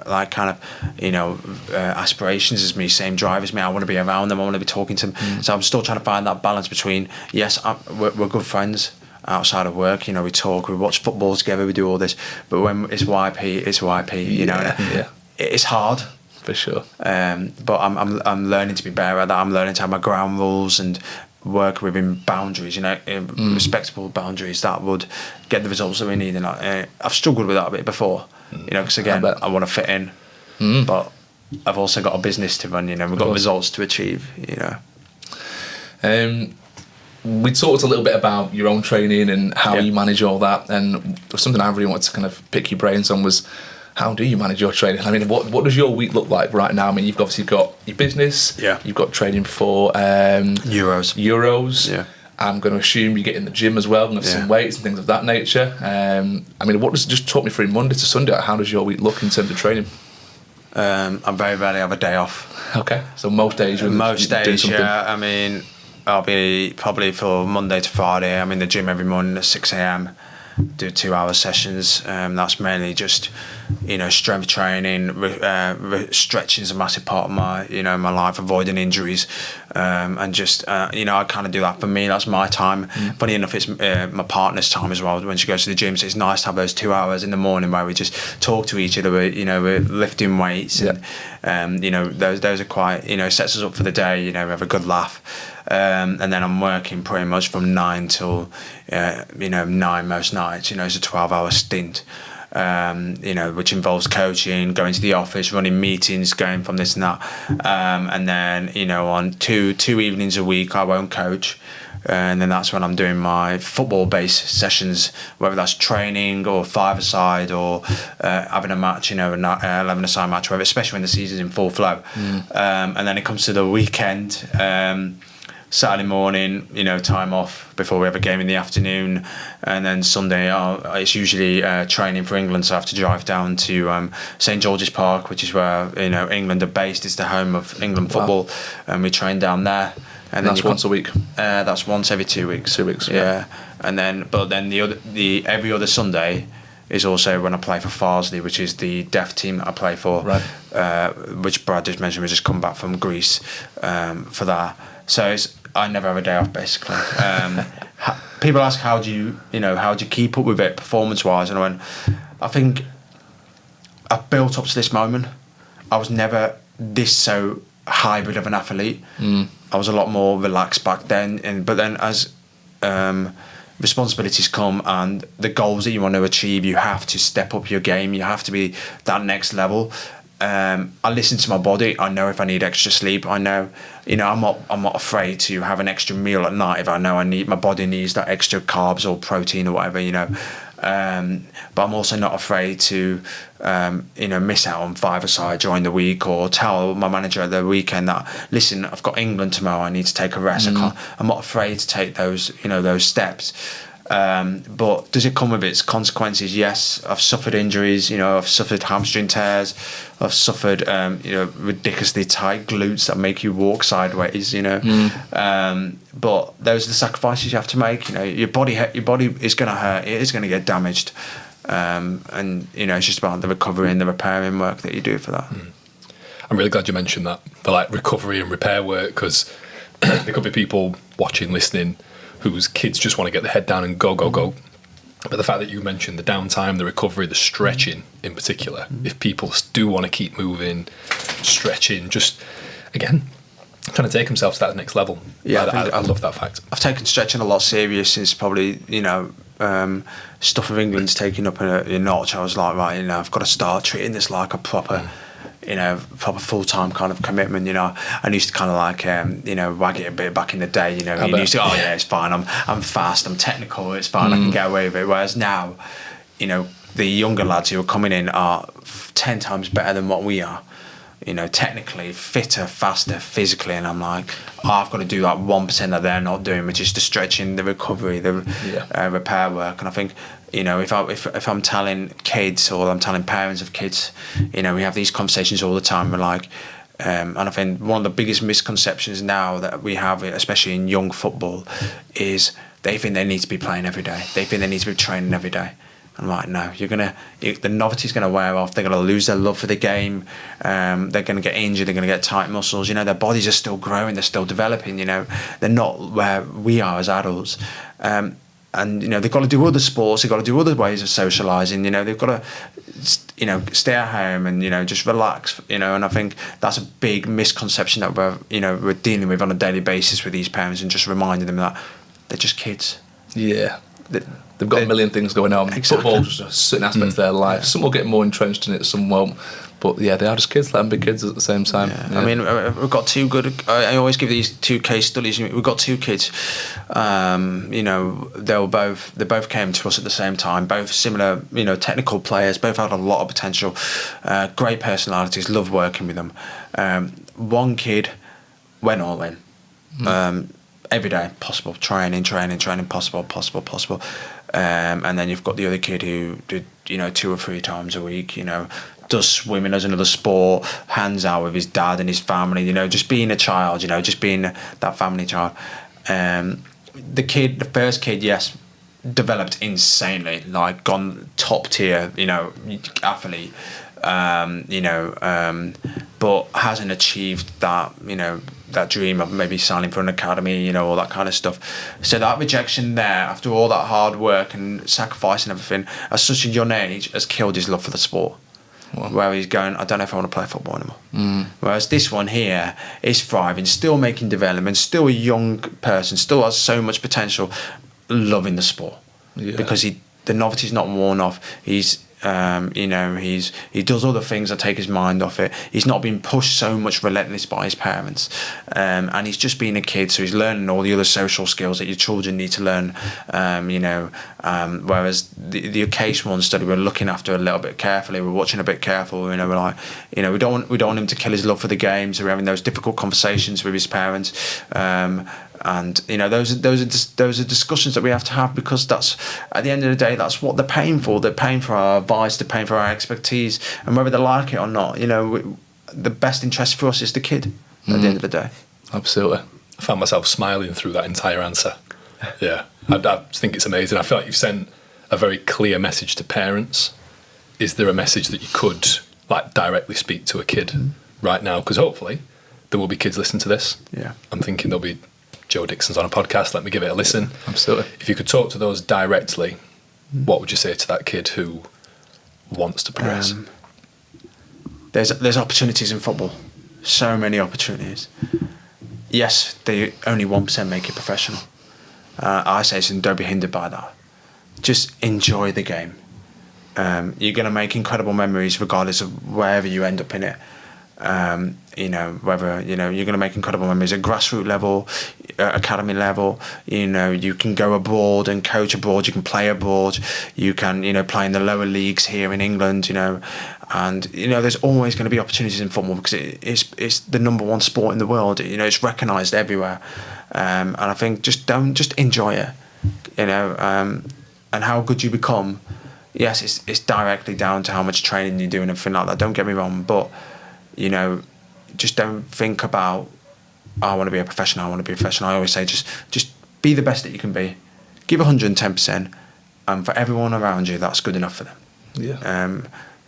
aspirations as me, same drive as me. I want to be around them. I want to be talking to them. So I'm still trying to find that balance between, yes, we're good friends outside of work. We talk, we watch football together, we do all this. But when it's YP, it's YP. It's hard for sure. But I'm learning to be better at that. I'm learning to have my ground rules and work within boundaries, respectable boundaries that would get the results that we need. And I've struggled with that a bit before, because again, I want to fit in, but I've also got a business to run. We've got results to achieve. We talked a little bit about your own training and how you manage all that, and something I really wanted to kind of pick your brains on was, how do you manage your training? I mean, what does your week look like right now? I mean, you've obviously got your business. Yeah. You've got training for Euros. Yeah. I'm going to assume you get in the gym as well and have some weights and things of that nature. I mean, just talk me through Monday to Sunday. How does your week look in terms of training? I very rarely have a day off. Okay. So most days you're doing something. Yeah. I mean, I'll be probably for Monday to Friday. I'm in the gym every morning at 6 a.m. Do 2-hour sessions. That's mainly just, strength training. Stretching is a massive part of my, my life, avoiding injuries, and just, I kind of do that for me. That's my time. Funny enough, it's my partner's time as well. When she goes to the gym, so it's nice to have those 2 hours in the morning where we just talk to each other. We're lifting weights, and those are quite, sets us up for the day. We have a good laugh. And then I'm working pretty much from 9 till 9 most nights. It's a 12-hour stint. which involves coaching, going to the office, running meetings, going from this and that. And then, on two evenings a week, I won't coach. And then that's when I'm doing my football-based sessions, whether that's training or five-a-side or having a match, an 11-a-side match, whatever, especially when the season's in full flow. And then it comes to the weekend, Saturday morning, time off before we have a game in the afternoon. And then Sunday, it's usually training for England, so I have to drive down to St George's Park, which is where, England are based. It's the home of England football. Wow. And we train down there. And that's once a week. That's once every 2 weeks. 2 weeks. Yeah. And then, but then the every other Sunday is also when I play for Farsley, which is the deaf team that I play for. Right. Which Brad just mentioned. We just come back from Greece for that. So I never have a day off, basically. People ask how do you keep up with it performance wise, and I think I built up to this moment. I was never this so hybrid of an athlete. I was a lot more relaxed back then, but then as responsibilities come and the goals that you want to achieve, you have to step up your game. You have to be that next level. I listen to my body. I know if I need extra sleep. I know, I'm not afraid to have an extra meal at night if I know my body needs that extra carbs or protein or whatever. But I'm also not afraid to, miss out on five-a-side during the week, or tell my manager at the weekend that, listen, I've got England tomorrow, I need to take a rest. I'm not afraid to take those steps. But does it come with its consequences? Yes, I've suffered injuries. I've suffered hamstring tears. I've suffered, ridiculously tight glutes that make you walk sideways. But those are the sacrifices you have to make. Your body is going to hurt. It is going to get damaged, and it's just about the recovery and the repairing work that you do for that. I'm really glad you mentioned that, the recovery and repair work, because there could be people watching, listening, whose kids just want to get their head down and go. But the fact that you mentioned the downtime, the recovery, the stretching in particular, if people do want to keep moving, stretching, just, again, trying to take themselves to that next level. Yeah, I love that fact. I've taken stretching a lot serious since probably, stuff of England's taking up a notch. I was like, right, I've got to start treating this like a proper full-time kind of commitment. I used to kind of wag it a bit back in the day. You used to, it's fine, I'm fast, I'm technical, it's fine, I can get away with it. Whereas now, the younger lads who are coming in are 10 times better than what we are. Technically fitter, faster, physically, and I'm like, I've got to do that 1% that they're not doing, which is the stretching, the recovery, the repair work. And I think, if I'm telling kids, or I'm telling parents of kids, we have these conversations all the time. We're like, and I think one of the biggest misconceptions now that we have, especially in young football, is they think they need to be playing every day. They think they need to be training every day. I'm like, no, the novelty's going to wear off. They're going to lose their love for the game. They're going to get injured. They're going to get tight muscles. Their bodies are still growing. They're still developing. They're not where we are as adults. And they've got to do other sports. They've got to do other ways of socialising. They've got to, stay at home and just relax. And I think that's a big misconception that we're dealing with on a daily basis with these parents, and just reminding them that they're just kids. Yeah. They've got a million things going on. Exactly. Football's just a certain aspect of their life. Yeah. Some will get more entrenched in it, some won't. But yeah, they are just kids. Let them be kids at the same time. Yeah. Yeah. I mean, we've got two good. I always give these two case studies. We've got two kids. They both came to us at the same time. Both similar, technical players. Both had a lot of potential. Great personalities. Love working with them. One kid went all in. Every day, possible. Training, possible. And then you've got the other kid who did, 2 or 3 times a week, does swimming as another sport, hands out with his dad and his family, just being a child, just being that family child. The first kid, yes, developed insanely, gone top tier, athlete, but hasn't achieved that, that dream of maybe signing for an academy, all that kind of stuff. So that rejection there, after all that hard work and sacrifice and everything, at such a young age, has killed his love for the sport. Wow. Where he's going, I don't know if I want to play football anymore. Whereas this one here is thriving, still making development, still a young person, still has so much potential, loving the sport. Yeah. Because the novelty's not worn off. He's You know, he does other things that take his mind off it. He's not been pushed so much relentless by his parents, and he's just been a kid, so he's learning all the other social skills that your children need to learn. You know, whereas the occasional one study we're looking after a little bit carefully, we're watching a bit careful. You know, we're like, you know, we don't want him to kill his love for the games. We're having those difficult conversations with his parents. And you know, those are discussions that we have to have, because that's, at the end of the day, that's what they're paying for. They're paying for our advice, they're paying for our expertise, and whether they like it or not, you know, the best interest for us is the kid at the end of the day. Absolutely. I found myself smiling through that entire answer. Yeah, I think it's amazing. I feel like you've sent a very clear message to parents. Is there a message that you could like directly speak to a kid right now? Because hopefully there will be kids listening to this. Yeah, I'm thinking there'll be Joe Dixon's on a podcast, let me give it a listen. Absolutely. If you could talk to those directly, what would you say to that kid who wants to progress? There's opportunities in football, so many opportunities. Yes, they only 1% make it professional. I say, so don't be hindered by that. Just enjoy the game. You're going to make incredible memories regardless of wherever you end up in it. You know, whether, you know, you're going to make incredible memories at grassroots level, academy level. You know, you can go abroad and coach abroad, you can play abroad, you can, you know, play in the lower leagues here in England, you know, and, you know, there's always going to be opportunities in football, because it's the number one sport in the world. You know, it's recognised everywhere, and I think just enjoy it, you know, and how good you become. Yes, it's directly down to how much training you do and everything like that, don't get me wrong, but, you know, just don't think about, oh, I want to be a professional, I always say, just be the best that you can be. Give 110%, and for everyone around you, that's good enough for them. Yeah.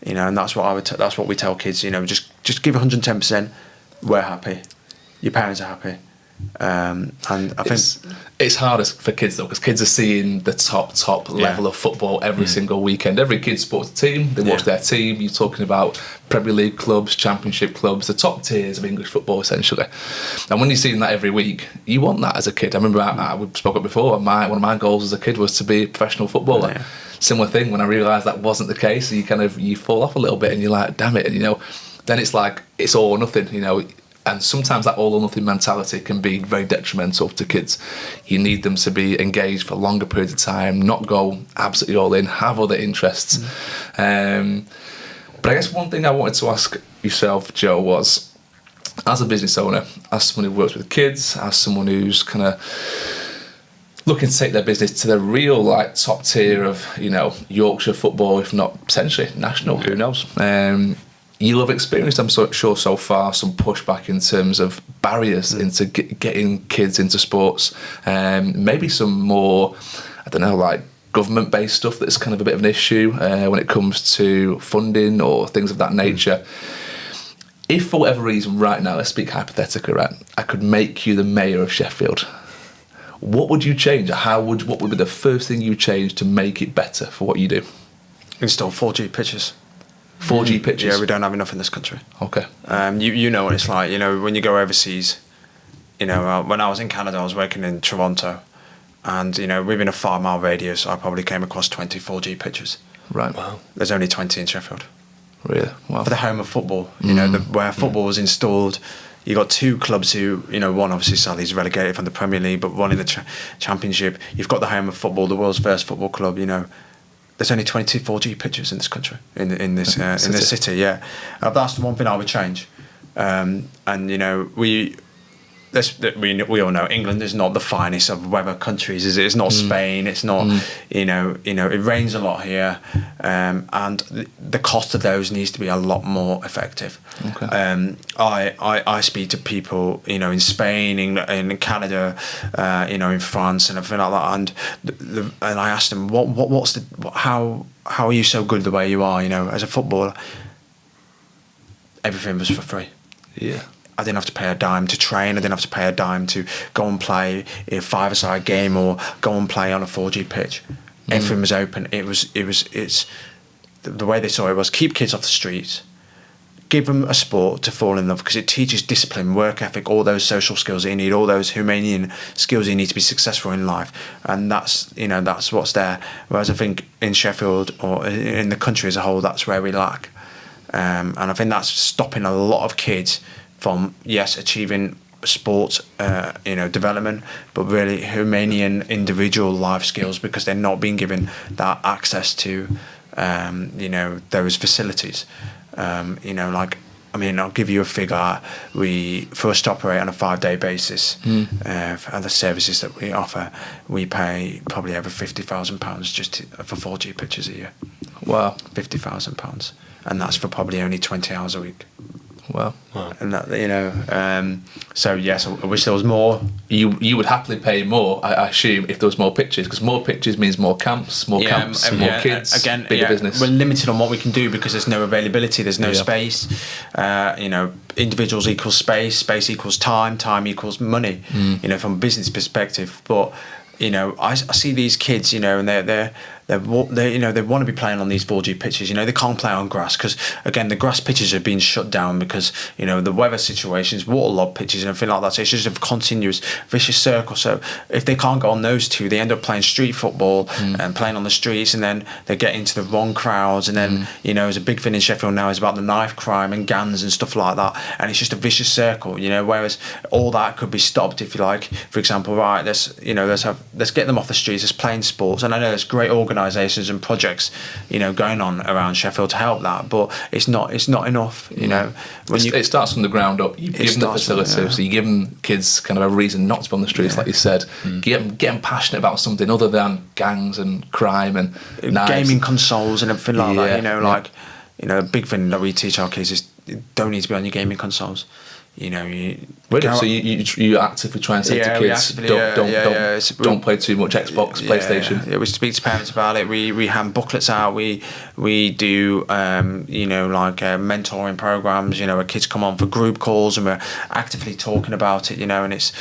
You know, and that's what that's what we tell kids, you know, just give 110%, we're happy, your parents are happy. And I think it's harder for kids though, because kids are seeing the top level of football every single weekend. Every kid supports a team, they watch their team. You're talking about Premier League clubs, Championship clubs, the top tiers of English football essentially. And when you're seeing that every week, you want that as a kid. I remember we spoke about before, one of my goals as a kid was to be a professional footballer. Yeah. Similar thing, when I realised that wasn't the case, you fall off a little bit and you're like, damn it, and you know, then it's like it's all or nothing, you know. And sometimes that all or nothing mentality can be very detrimental to kids. You need them to be engaged for longer periods of time, not go absolutely all in, have other interests. But I guess one thing I wanted to ask yourself, Joe, was, as a business owner, as someone who works with kids, as someone who's kind of looking to take their business to the real like top tier of, you know, Yorkshire football, if not potentially national, who knows? You'll have experienced, I'm sure, so far some pushback in terms of barriers into getting kids into sports. Maybe some more, I don't know, like government-based stuff that's kind of a bit of an issue when it comes to funding or things of that nature. If for whatever reason right now, let's speak hypothetically, right, I could make you the mayor of Sheffield, what would you change? What would be the first thing you change to make it better for what you do? install 4G pitches. 4G pitches? Yeah, we don't have enough in this country. Okay. You know what it's like, you know, when you go overseas, you know, when I was in Canada, I was working in Toronto, and, you know, within a 5-mile radius, I probably came across 20 4G pitches. Right. Wow. There's only 20 in Sheffield. Really? Wow. For the home of football, you know, where football was installed. You got two clubs who, you know, one obviously Sally's relegated from the Premier League, but one in the Championship. You've got the home of football, the world's first football club. You know, there's only 20 4G pitches in this country, in this city. Yeah, that's the one thing I would change. And you know, we all know England is not the finest of weather countries. Is it? It's not Spain. It's not. You know. It rains a lot here, and the cost of those needs to be a lot more effective. Okay. I speak to people, you know, in Spain, in Canada, you know, in France, and everything like that, and I ask them how are you so good the way you are? You know, as a footballer, everything was for free. Yeah. I didn't have to pay a dime to train. I didn't have to pay a dime to go and play a 5-a-side game or go and play on a 4G pitch. Everything was open. It's the way they saw it was keep kids off the streets, give them a sport to fall in love, because it teaches discipline, work ethic, all those social skills that you need, all those humane skills you need to be successful in life, and that's what's there. Whereas I think in Sheffield or in the country as a whole, that's where we lack, and I think that's stopping a lot of kids from achieving sports development, but really humane individual life skills, because they're not being given that access to those facilities. I'll give you a figure. For us to operate on a 5-day basis, for the services that we offer, we pay probably over £50,000 just for 4G pitches a year. Wow. £50,000, and that's for probably only 20 hours a week. Wow. And that, so yes, I wish there was more. You would happily pay more, I assume, if there was more pitches, because more pitches means more camps, more kids, again, bigger business. We're limited on what we can do because there's no availability, there's no space. Individuals equals space equals time equals money. From a business perspective, but I see these kids, and they want to be playing on these 4G pitches. They can't play on grass because, again, the grass pitches are being shut down because the weather situations, waterlogged pitches and everything like that. So it's just a continuous vicious circle. So if they can't go on those two, they end up playing street football and playing on the streets, and then they get into the wrong crowds. And then there's a big thing in Sheffield now is about the knife crime and gangs and stuff like that. And it's just a vicious circle. Whereas all that could be stopped if you like. For example, right, let's get them off the streets. Let's playing sports. And I know there's great organisations and projects, going on around Sheffield to help that, but it's not enough. It starts from the ground up. You give them the facilities, so you give them kids kind of a reason not to be on the streets, like you said. Get them passionate about something other than gangs and crime and knives. Gaming consoles and everything like that. A big thing that we teach our kids is you don't need to be on your gaming consoles. So you actively try and say to kids, don't play too much Xbox, PlayStation. Yeah, we speak to parents about it. We hand booklets out. We do mentoring programs. Where kids come on for group calls and we're actively talking about it. And it's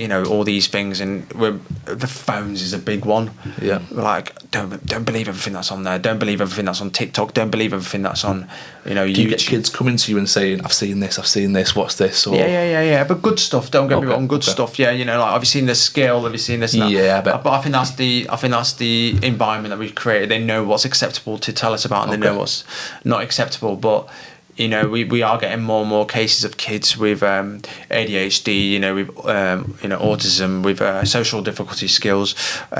all these things, and the phones is a big one. Yeah, we're like, don't believe everything that's on there. Don't believe everything that's on TikTok. Don't believe everything that's on YouTube. Do you get kids coming to you and saying, I've seen this, what's this? Or but good stuff, don't get me wrong, good stuff. Have you seen this skill, have you seen this and that? But I think that's the environment that we've created. They know what's acceptable to tell us about, and they know what's not acceptable. But we are getting more and more cases of kids with ADHD, with autism, with social difficulty skills. We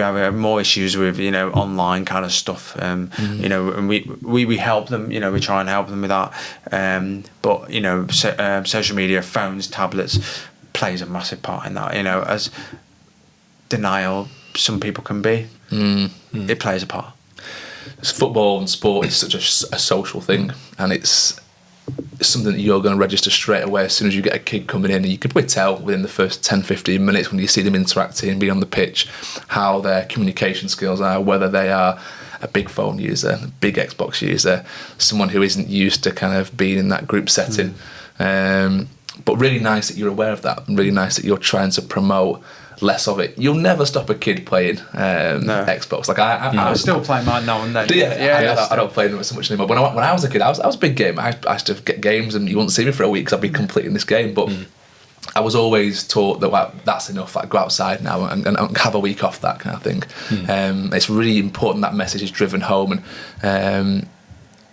have more issues with online kind of stuff. And we help them. We try and help them with that. But social media, phones, tablets plays a massive part in that. As denial some people can be, it plays a part. Football and sport is such a social thing, and it's something that you're going to register straight away as soon as you get a kid coming in, and you can probably tell within the first 10-15 minutes when you see them interacting and being on the pitch how their communication skills are, whether they are a big phone user, a big Xbox user, someone who isn't used to kind of being in that group setting. But really nice that you're aware of that, and really nice that you're trying to promote less of it. You'll never stop a kid playing Xbox. Like I still play mine now and then. I don't play them so much anymore. When I was a kid, I was a big gamer. I used to get games, and you wouldn't see me for a week because I'd be completing this game. But I was always taught that that's enough. Like, go outside now and have a week off, that kind of thing. It's really important that message is driven home. And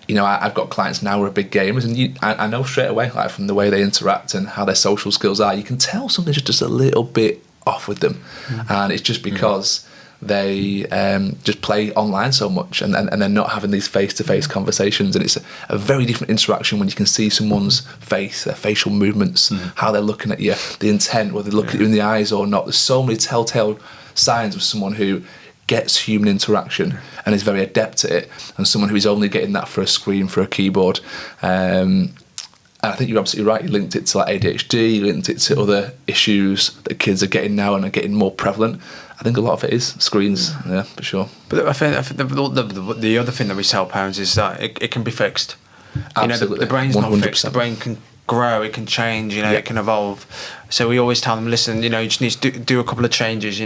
I've got clients now who are big gamers, and I know straight away, like from the way they interact and how their social skills are, you can tell something's just a little bit off with them, and it's just because they just play online so much, and they're not having these face-to-face conversations, and it's a very different interaction when you can see someone's face, their facial movements, how they're looking at you, the intent, whether they look at you in the eyes or not. There's so many telltale signs of someone who gets human interaction and is very adept at it, and someone who is only getting that for a screen, for a keyboard. And I think you're absolutely right. You linked it to like ADHD, you linked it to other issues that kids are getting now and are getting more prevalent. I think a lot of it is screens, for sure. But I think the other thing that we tell parents is that it can be fixed. Absolutely. The brain's 100%. Not fixed. The brain can grow, it can change, it can evolve. So we always tell them, listen, you just need to do a couple of changes,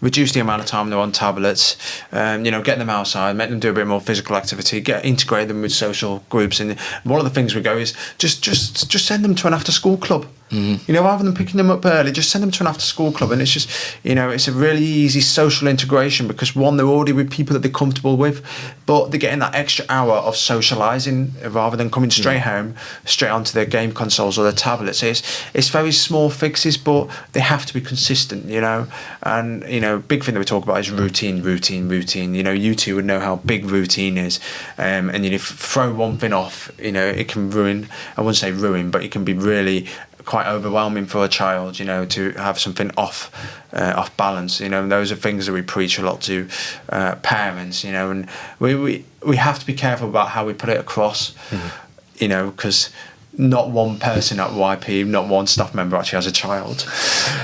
reduce the amount of time they're on tablets, get them outside, make them do a bit more physical activity, integrate them with social groups. And one of the things we go is just send them to an after school club. Rather than picking them up early, just send them to an after school club. And it's just, it's a really easy social integration because one, they're already with people that they're comfortable with, but they're getting that extra hour of socialising rather than coming straight home, straight onto their game consoles or their tablets. So it's very small fixes, but they have to be consistent, And, big thing that we talk about is routine. You two would know how big routine is. And if you throw one thing off, it can ruin, I wouldn't say ruin, but it can be really quite overwhelming for a child, to have something off balance. And those are things that we preach a lot to parents, and we have to be careful about how we put it across, because not one person at YP, not one staff member actually has a child.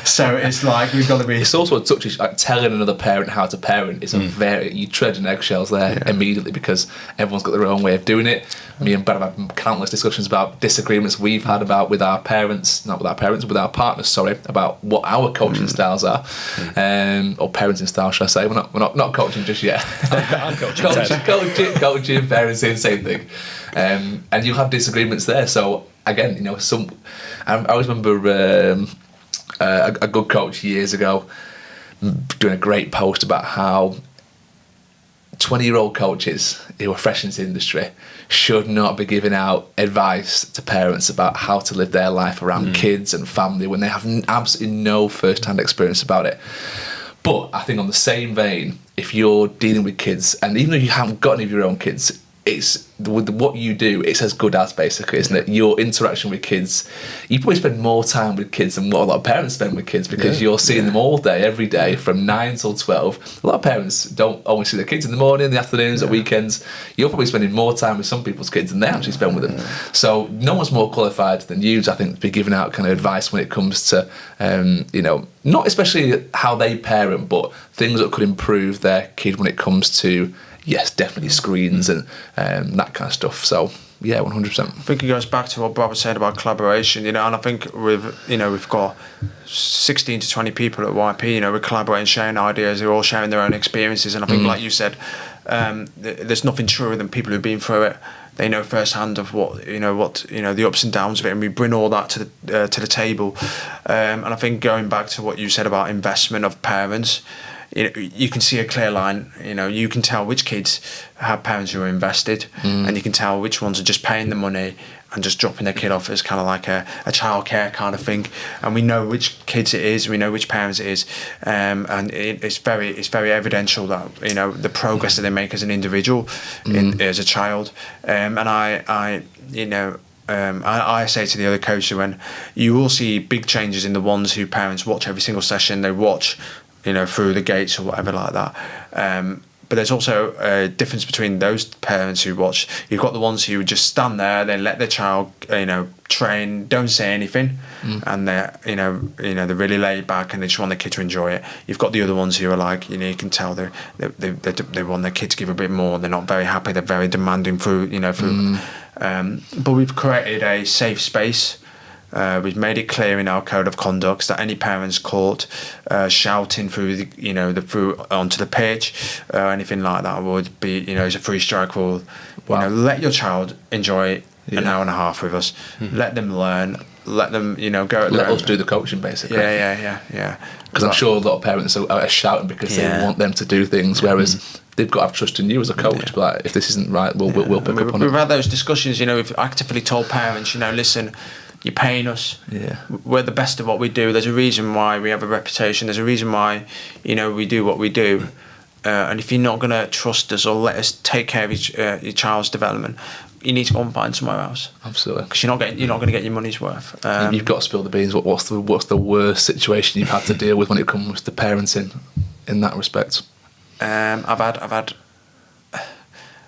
So it's like we've got to be. It's also a touchy, like telling another parent how to parent is you tread on eggshells there immediately because everyone's got their own way of doing it. Me and Brad have had countless discussions about disagreements we've had with our partners, about what our coaching styles are, or parenting style, should I say? We're not coaching just yet. I'm coaching. coaching, parenting, same thing. And you'll have disagreements there. So again, I always remember a good coach years ago doing a great post about how 20-year-old coaches who are fresh into the industry should not be giving out advice to parents about how to live their life around kids and family when they have absolutely no first-hand experience about it. But I think on the same vein, if you're dealing with kids, and even though you haven't got any of your own kids, it's with what you do, it's as good as, basically, isn't it? Your interaction with kids, you probably spend more time with kids than what a lot of parents spend with kids because you're seeing them all day, every day, from 9 till 12. A lot of parents don't always see their kids in the morning, in the afternoons, at weekends. You're probably spending more time with some people's kids than they actually spend with them. So no one's more qualified than you, I think, to be giving out kind of advice when it comes to, not especially how they parent, but things that could improve their kid when it comes to, yes, definitely screens and that kind of stuff. So, yeah, 100%. I think it goes back to what Bob was saying about collaboration, and I think we've got 16 to 20 people at YP, we're collaborating, sharing ideas, they're all sharing their own experiences, and I think, like you said, there's nothing truer than people who've been through it. They know firsthand of what the ups and downs of it, and we bring all that to the table. And I think going back to what you said about investment of parents, you can see a clear line. You can tell which kids have parents who are invested, and you can tell which ones are just paying the money and just dropping their kid off as kind of like a childcare kind of thing. And we know which kids it is, we know which parents it is, and it's very evidential that the progress that they make as an individual, as a child. And I say to the other coaches, when you will see big changes in the ones who parents watch every single session, they watch through the gates or whatever like that. But there's also a difference between those parents who watch. You've got the ones who just stand there, they let their child, train, don't say anything, and they're, they're really laid back and they just want their kid to enjoy it. You've got the other ones who are like, you can tell they want their kid to give a bit more. They're not very happy. They're very demanding through. But we've created a safe space. We've made it clear in our code of conduct that any parents caught shouting through through onto the pitch or anything like that would be it's a free strike rule. Wow. Let your child enjoy an hour and a half with us. Let them learn. Let them go. Let us do the coaching, basically. Yeah. Because I'm sure a lot of parents are shouting because they want them to do things, whereas they've got to have trust in you as a coach. But like, if this isn't right, we'll pick up on it. We've had those discussions. We've actively told parents, listen. You're paying us. Yeah. We're the best at what we do. There's a reason why we have a reputation. There's a reason why, we do what we do. And if you're not going to trust us or let us take care of your child's development, you need to go and find somewhere else. Absolutely. Because you're not going to get your money's worth. You've got to spill the beans. What's the worst situation you've had to deal with when it comes to parenting in that respect?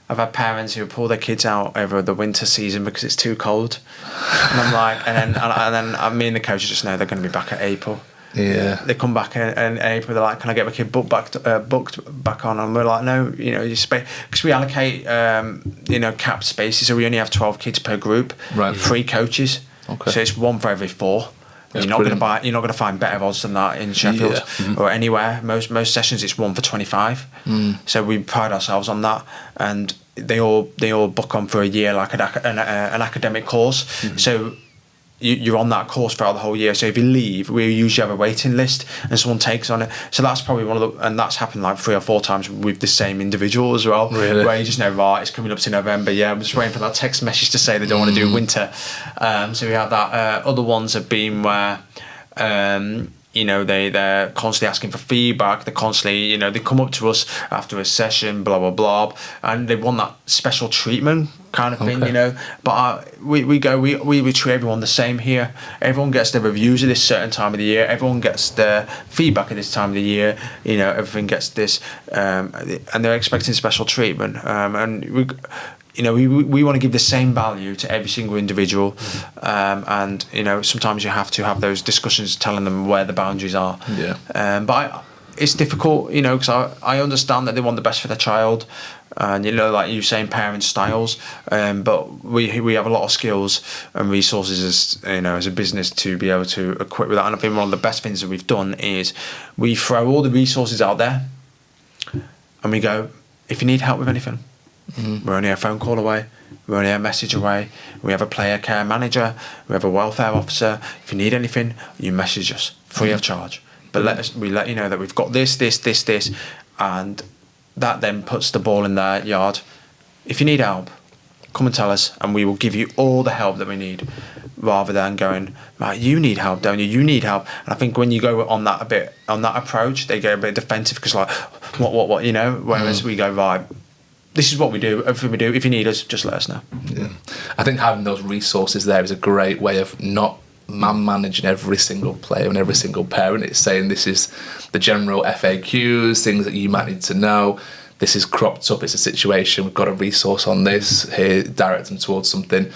I've had parents who pull their kids out over the winter season because it's too cold, and I'm like, and then me and the coaches just know they're going to be back at April. Yeah, they come back in April. They're like, "Can I get my kid booked back on?" And we're like, "No, because we allocate capped spaces, so we only have 12 kids per group, right? 3 coaches, okay. So it's 1 for every 4." You're not going to find better odds than that in Sheffield or anywhere. Most sessions it's 1 for 25. So we pride ourselves on that, and they all book on for a year like an academic course. So you're on that course throughout the whole year. So if you leave, we usually have a waiting list and someone takes on it. So that's probably one of the, and that's happened like 3 or 4 times with the same individual as well. Really? Where you just know, right, it's coming up to November. Yeah, I'm just waiting for that text message to say they don't want to do winter. So we have that. Other ones have been where, they're constantly asking for feedback. They're constantly, they come up to us after a session, blah, blah, blah, and they want that special treatment kind of thing, But we treat everyone the same here. Everyone gets their reviews at this certain time of the year. Everyone gets their feedback at this time of the year. Everything gets this, and they're expecting special treatment. And we want to give the same value to every single individual, and sometimes you have to have those discussions, telling them where the boundaries are. But it's difficult, because I understand that they want the best for their child, and like you saying, parent styles. But we have a lot of skills and resources as a business to be able to equip with that. And I think one of the best things that we've done is we throw all the resources out there, and we go, if you need help with anything. We're only a phone call away. We're only a message away. We have a player care manager. We have a welfare officer. If you need anything, you message us free of charge. But we let you know that we've got this, and that then puts the ball in their yard. If you need help, come and tell us, and we will give you all the help that we need, rather than going, right, you need help, don't you? You need help. And I think when you go on that approach, they get a bit defensive because like, what, Whereas we go, right, this is what we do, everything we do. If you need us, just let us know. Yeah. I think having those resources there is a great way of not managing every single player and every single parent. It's saying this is the general FAQs, things that you might need to know. This is cropped up, it's a situation, we've got a resource on this, here, direct them towards something.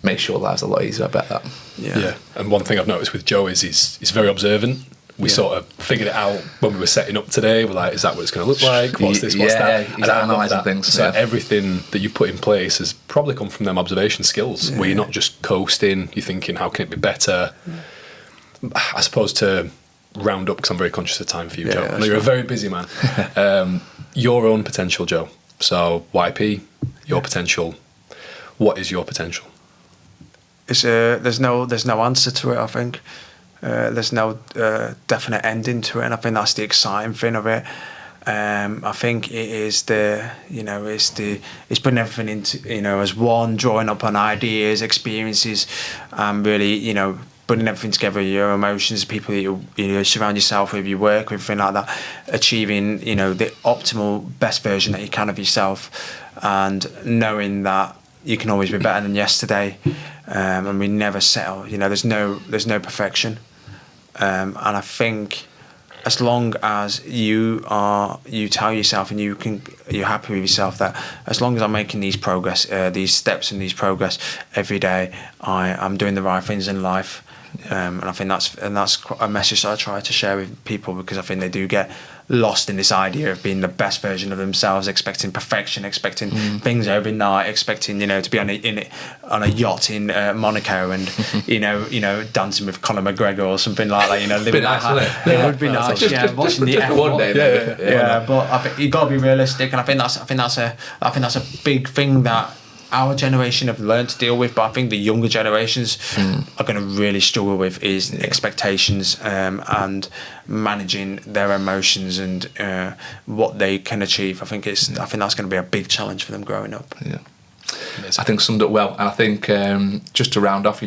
Make sure life's a lot easier, I bet that. Yeah. And one thing I've noticed with Joe is he's very observant. We sort of figured it out when we were setting up today. We're like, is that what it's going to look like? What's this? What's that? He's analysing things. So everything that you put in place has probably come from them observation skills, where you're not just coasting. You're thinking, how can it be better? I suppose to round up, because I'm very conscious of time for you, Joe. I know you're a very busy man. Your own potential, Joe. So YP, your potential. What is your potential? There's no answer to it, I think. There's no definite ending to it, and I think that's the exciting thing of it. I think it is it's putting everything into as one, drawing up on ideas, experiences, and really putting everything together, your emotions, people that you surround yourself with, you work with, everything like that, achieving the optimal best version that you can of yourself, and knowing that you can always be better than yesterday, and we never settle. There's no perfection. And I think as long as you tell yourself and you're happy with yourself that as long as I'm making these steps and these progress every day, I'm doing the right things in life. And I think that's a message that I try to share with people, because I think they do get lost in this idea of being the best version of themselves, expecting perfection, expecting things every night, expecting to be on a yacht in Monaco and dancing with Conor McGregor or something like that. Living that high. It would be nice. Watching the F1 one day. Yeah. But I think you got to be realistic, and I think that's a big thing that our generation have learned to deal with, but I think the younger generations are going to really struggle with is expectations and managing their emotions and what they can achieve. I think that's going to be a big challenge for them growing up. Yeah, I think summed up well. And I think just to round off,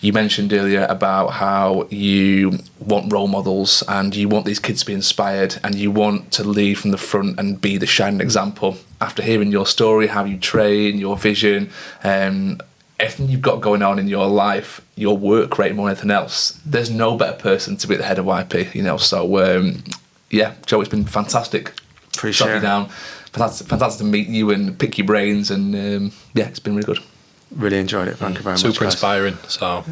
you mentioned earlier about how you want role models and you want these kids to be inspired and you want to lead from the front and be the shining example. After hearing your story, how you train, your vision, everything you've got going on in your life, your work rate more than anything else, there's no better person to be at the head of YP, So, Joe, it's been fantastic. Appreciate it. You down. Fantastic to meet you and pick your brains, and it's been really good. Really enjoyed it. Thank you very much. Super inspiring. So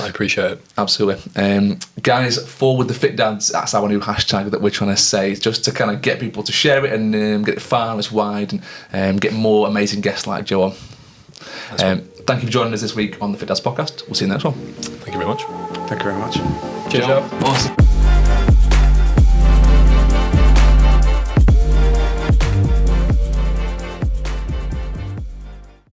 I appreciate it. Absolutely. Guys, forward the fit dads. That's our new hashtag that we're trying to say, just to kind of get people to share it and get it far as wide and get more amazing guests like Joe on. thank you for joining us this week on the Fit Dads podcast. We'll see you in the next one. Thank you very much. Thank you very much. Cheers, Joe. Awesome.